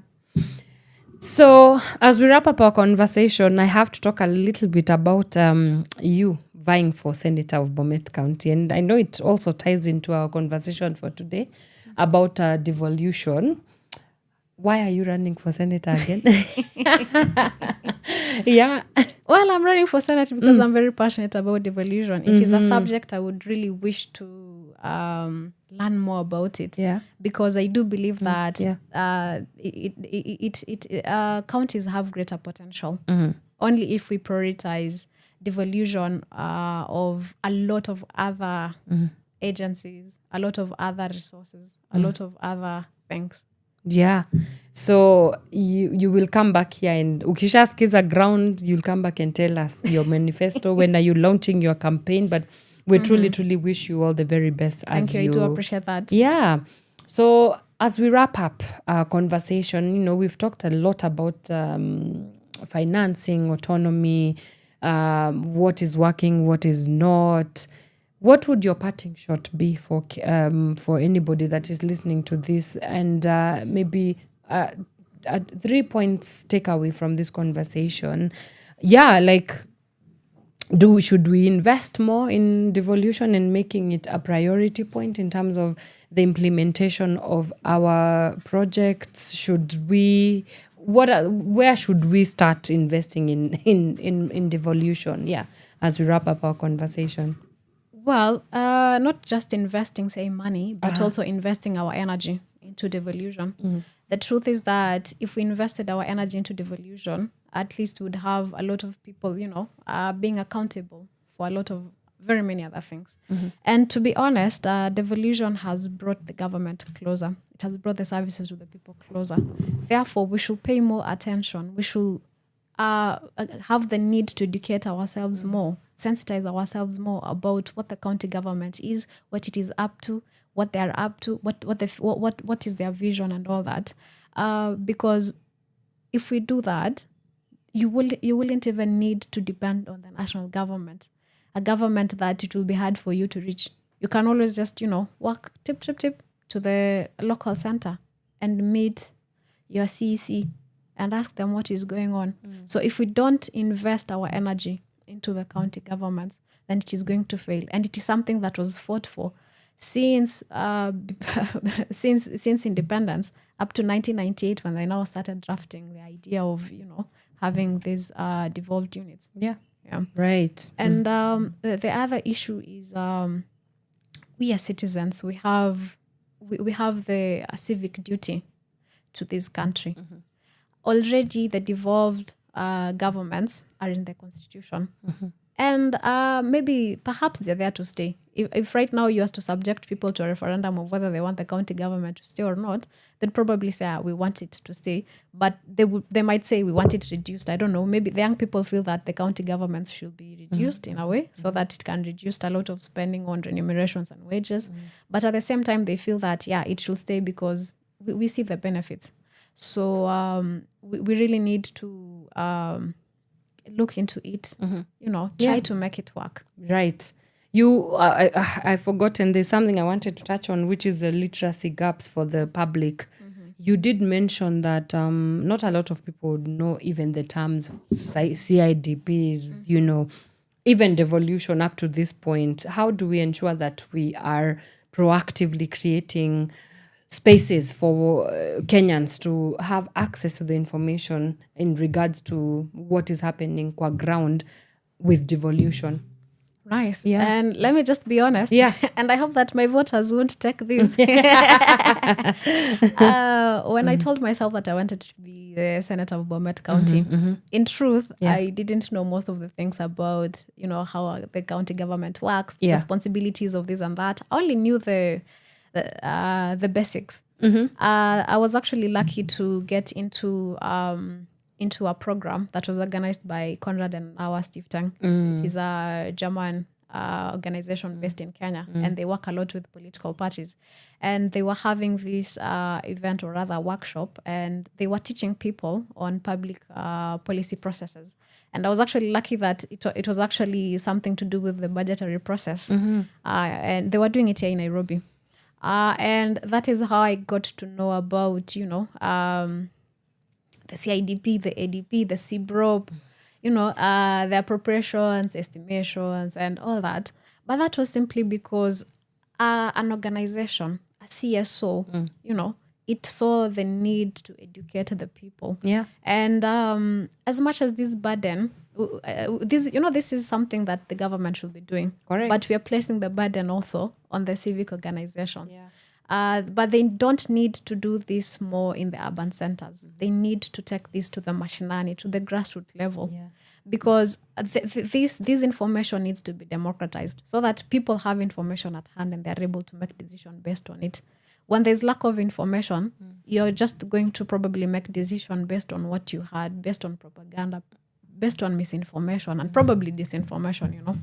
So as we wrap up our conversation, I have to talk a little bit about you vying for Senator of Bomet County. And I know it also ties into our conversation for today about devolution. Why are you running for Senator again? Yeah. Well, I'm running for Senate because I'm very passionate about devolution. It is a subject I would really wish to learn more about it. Yeah. Because I do believe that Yeah. counties have greater potential. Only if we prioritize devolution of a lot of other agencies, a lot of other resources, a lot of other things. Yeah. So you will come back here and ukisha skiza ground, you'll come back and tell us your manifesto. When are you launching your campaign? But we truly wish you all the very best. Thank you. I do appreciate that. Yeah. So as we wrap up our conversation, we've talked a lot about financing, autonomy, what is working, what is not. What would your parting shot be for anybody that is listening to this, and maybe 3 points takeaway from this conversation? Yeah, like should we invest more in devolution and making it a priority point in terms of the implementation of our projects? Should we where should we start investing in devolution? Yeah, as we wrap up our conversation. Well, not just investing, say, money, but also investing our energy into devolution. The truth is that if we invested our energy into devolution, at least we would have a lot of people, being accountable for a lot of very many other things. And to be honest, devolution has brought the government closer. It has brought the services to the people closer. Therefore, we should pay more attention. We should have the need to educate ourselves more, sensitize ourselves more about what the county government is, what it is up to, what they are up to, what is their vision and all that. Because if we do that, you wouldn't even need to depend on the national government, a government that it will be hard for you to reach. You can always just, walk tip to the local center and meet your CEC and ask them what is going on. So if we don't invest our energy into the county governments, then it is going to fail. And it is something that was fought for since since independence up to 1998, when they now started drafting the idea of, having these devolved units. Yeah. Right. And the other issue is we as citizens, we have the civic duty to this country. Already the devolved governments are in the constitution. And perhaps they're there to stay. If right now you have to subject people to a referendum of whether they want the county government to stay or not, they'd probably say, we want it to stay. But they might say, we want it reduced. I don't know. Maybe the young people feel that the county governments should be reduced in a way so that it can reduce a lot of spending on remunerations and wages. But at the same time, they feel that, it should stay because we see the benefits. So we really need to look into it, try to make it work. Right. I've forgotten, there's something I wanted to touch on, which is the literacy gaps for the public. You did mention that not a lot of people would know even the terms CIDPs, even devolution up to this point. How do we ensure that we are proactively creating spaces for Kenyans to have access to the information in regards to what is happening qua ground with devolution? Nice. Yeah. And let me just be honest. Yeah. And I hope that my voters won't take this. When I told myself that I wanted to be the senator of Bomet County, in truth, I didn't know most of the things about, how the county government works, the responsibilities of this and that. I only knew the basics. I was actually lucky to get into into a program that was organized by Konrad and Awa Stiftung. It is a German organization based in Kenya, and they work a lot with political parties. And they were having this event, or rather workshop, and they were teaching people on public policy processes. And I was actually lucky that it was actually something to do with the budgetary process. And they were doing it here in Nairobi. And that is how I got to know about, the CIDP, the ADP, the CBROP, the appropriations, estimations, and all that. But that was simply because an organization, a CSO, it saw the need to educate the people. Yeah. And as much as this burden, this is something that the government should be doing. Correct. But we are placing the burden also on the civic organizations. But they don't need to do this more in the urban centers. They need to take this to the mashinani, to the grassroots level. Because this information needs to be democratized so that people have information at hand and they're able to make decisions based on it. When there's lack of information, you're just going to probably make decisions based on what you heard, based on propaganda, based on misinformation, and probably disinformation,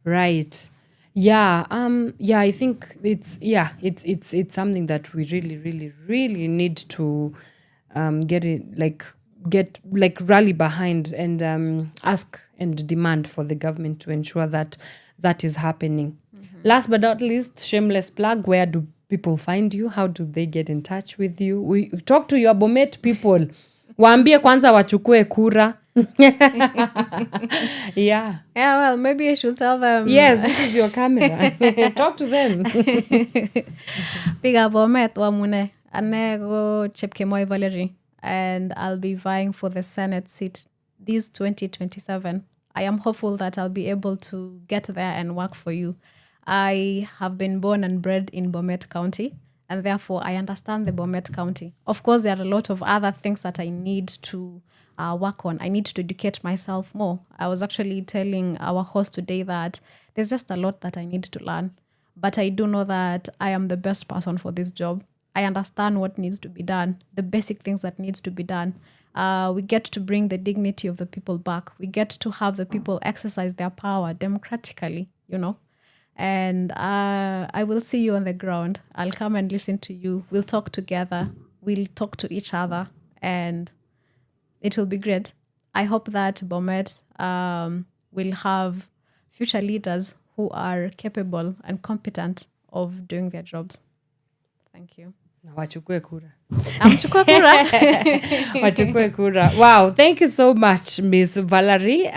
Right. Yeah. I think it's something that we really, really, really need to rally behind and ask and demand for the government to ensure that that is happening. Last but not least, shameless plug, where do people find you? How do they get in touch with you? We talk to your Bomet people. Waambie kwanza wachukue kura. Yeah, well, maybe I should tell them. Yes, this is your camera. Talk to them. Piga Bomet wa mune. Anego Chepkemoi Valarie. And I'll be vying for the Senate seat this 2027. I am hopeful that I'll be able to get there and work for you. I have been born and bred in Bomet County, and therefore I understand the Bomet County. Of course, there are a lot of other things that I need to work on. I need to educate myself more. I was actually telling our host today that there's just a lot that I need to learn, but I do know that I am the best person for this job. I understand what needs to be done, the basic things that needs to be done. We get to bring the dignity of the people back. We get to have the people exercise their power democratically, And I will see you on the ground. I'll come and listen to you. We'll talk together. We'll talk to each other. And it will be great. I hope that Bomet will have future leaders who are capable and competent of doing their jobs. Thank you. Wachukue kura. Wachukue kura. Wow, thank you so much, Ms. Valarie.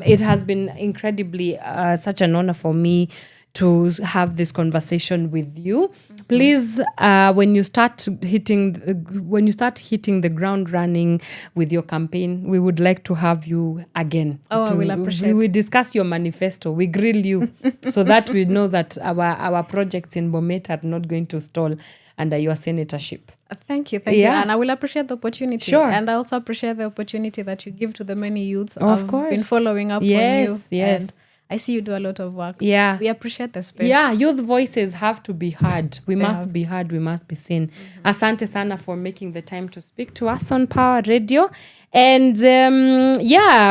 It has been incredibly such an honor for me to have this conversation with you. Please, when you start hitting the ground running with your campaign, we would like to have you again. I will appreciate. We discuss your manifesto. We grill you so that we know that our projects in Bomet are not going to stall under your senatorship. Thank you. And I will appreciate the opportunity. Sure. And I also appreciate the opportunity that you give to the many youths. Of course. I've been following up on you. Yes. And I see you do a lot of work. Yeah. We appreciate the space. Yeah, youth voices have to be heard. We must be heard. We must be seen. Asante sana for making the time to speak to us on Power Radio. And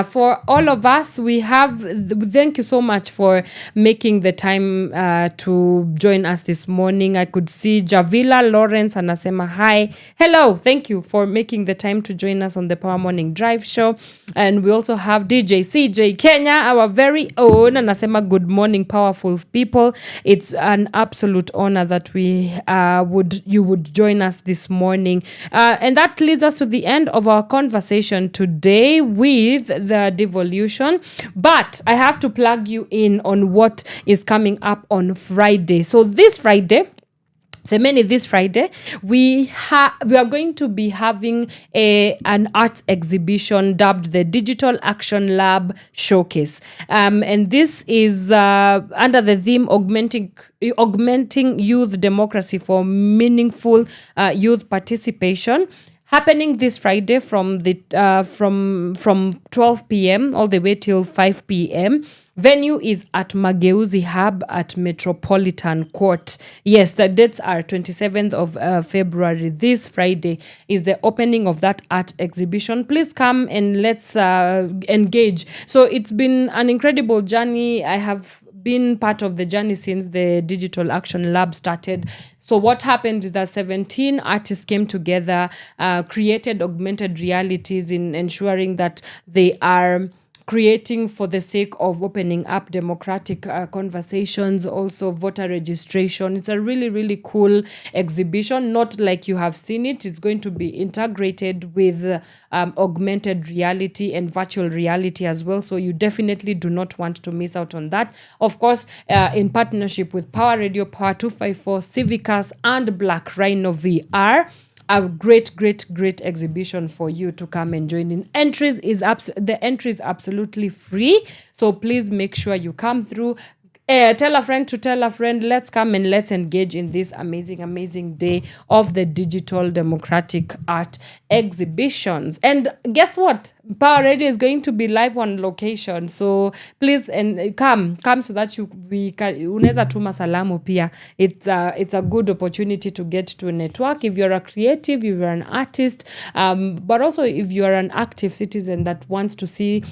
for all of us, thank you so much for making the time to join us this morning. I could see Javila Lawrence anasema hi. Hello, thank you for making the time to join us on the Power Morning Drive show. And we also have DJ CJ Kenya, our very own, anasema good morning, powerful people. It's an absolute honor that you would join us this morning. And that leads us to the end of our conversation today with the Devolution, but I have to plug you in on what is coming up on Friday. So this Friday, we are going to be having an arts exhibition dubbed the Digital Action Lab Showcase. And this is under the theme augmenting youth democracy for meaningful youth participation. happening this Friday from 12 p.m. all the way till 5 p.m. Venue is at Mageuzi Hub at Metropolitan Court. Yes, the dates are 27th of February. This Friday is the opening of that art exhibition. Please come and let's engage. So it's been an incredible journey. I have been part of the journey since the Digital Action Lab started. So what happened is that 17 artists came together, created augmented realities in ensuring that they are creating for the sake of opening up democratic conversations, also voter registration. It's a really, really cool exhibition, not like you have seen it. It's going to be integrated with augmented reality and virtual reality as well. So you definitely do not want to miss out on that. Of course, in partnership with Power Radio, Power 254, Civicus, and Black Rhino VR. A great exhibition for you to come and join in. The entry is absolutely free, so please make sure you come through. Tell a friend to tell a friend. Let's come and let's engage in this amazing day of the digital democratic art exhibitions. And guess what? Power Radio is going to be live on location, so please and come so that unaweza tuma salamu pia. It's a good opportunity to get to network if you're a creative, if you're an artist, but also if you are an active citizen that wants to see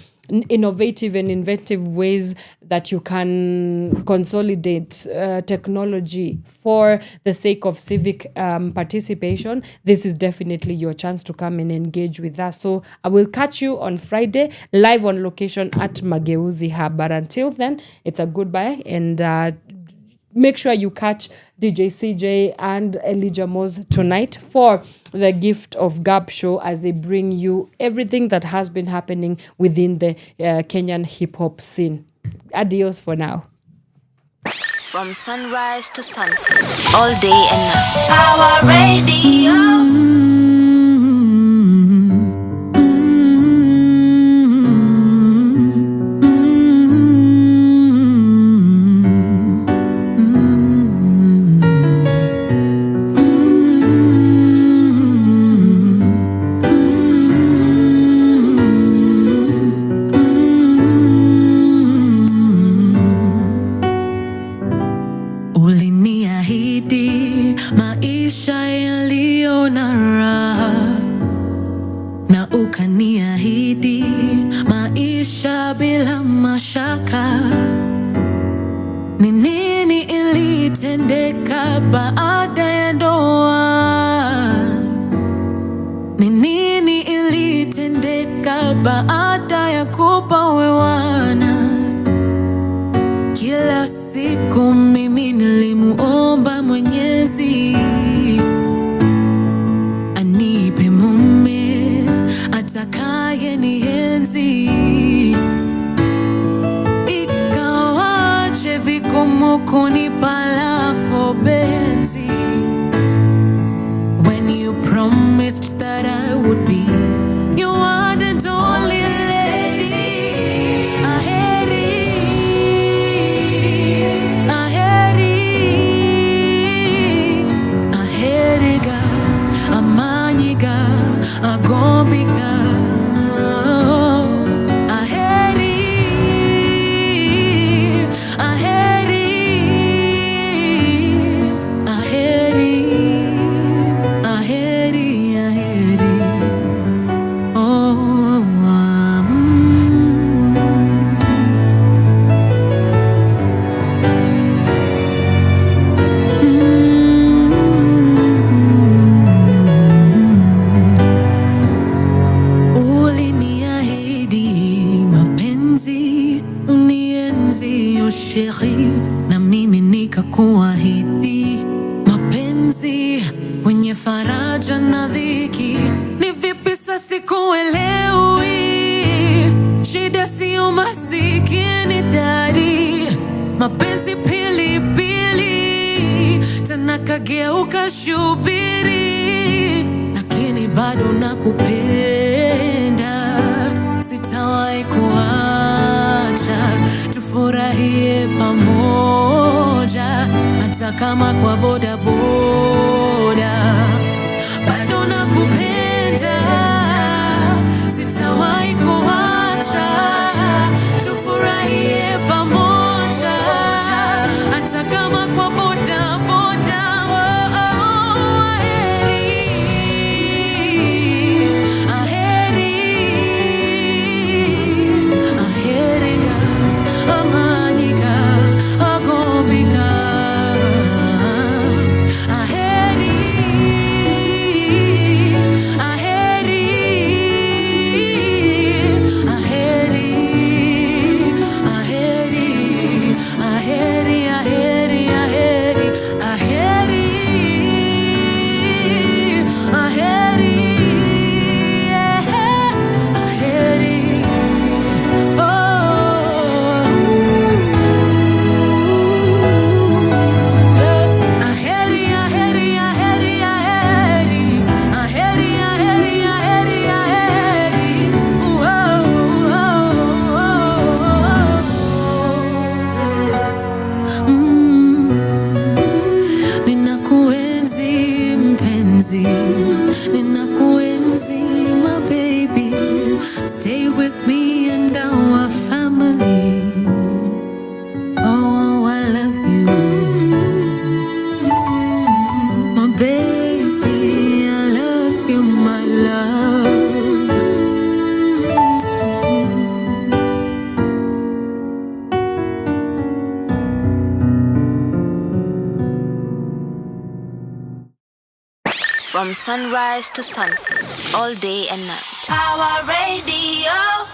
innovative and inventive ways that you can consolidate technology for the sake of civic participation. This is definitely your chance to come and engage with us. So I will catch you on Friday live on location at Mageuzi Hub. But until then, it's a goodbye, and make sure you catch DJ CJ and Elijah Moz tonight for the Gift of Gab show as they bring you everything that has been happening within the Kenyan hip-hop scene. Adios for now. From sunrise to sunset, all day and night. Power Radio. When you promised that I would be your one and only lady, aheriga, amanyiga, agombiga. Na mimi nikakuahidi mapenzi wenye faraja na dhiki. Ni vipi sasa sikuelewi? Shida sio masikini dadi, mapenzi pilipili tena kageuka shubiri, lakini bado nakupenda, sitawahi kuacha, tufurahie pamoja, hata kama kwa boda boda, bado nakupenda. From sunrise to sunset, all day and night. Power Radio.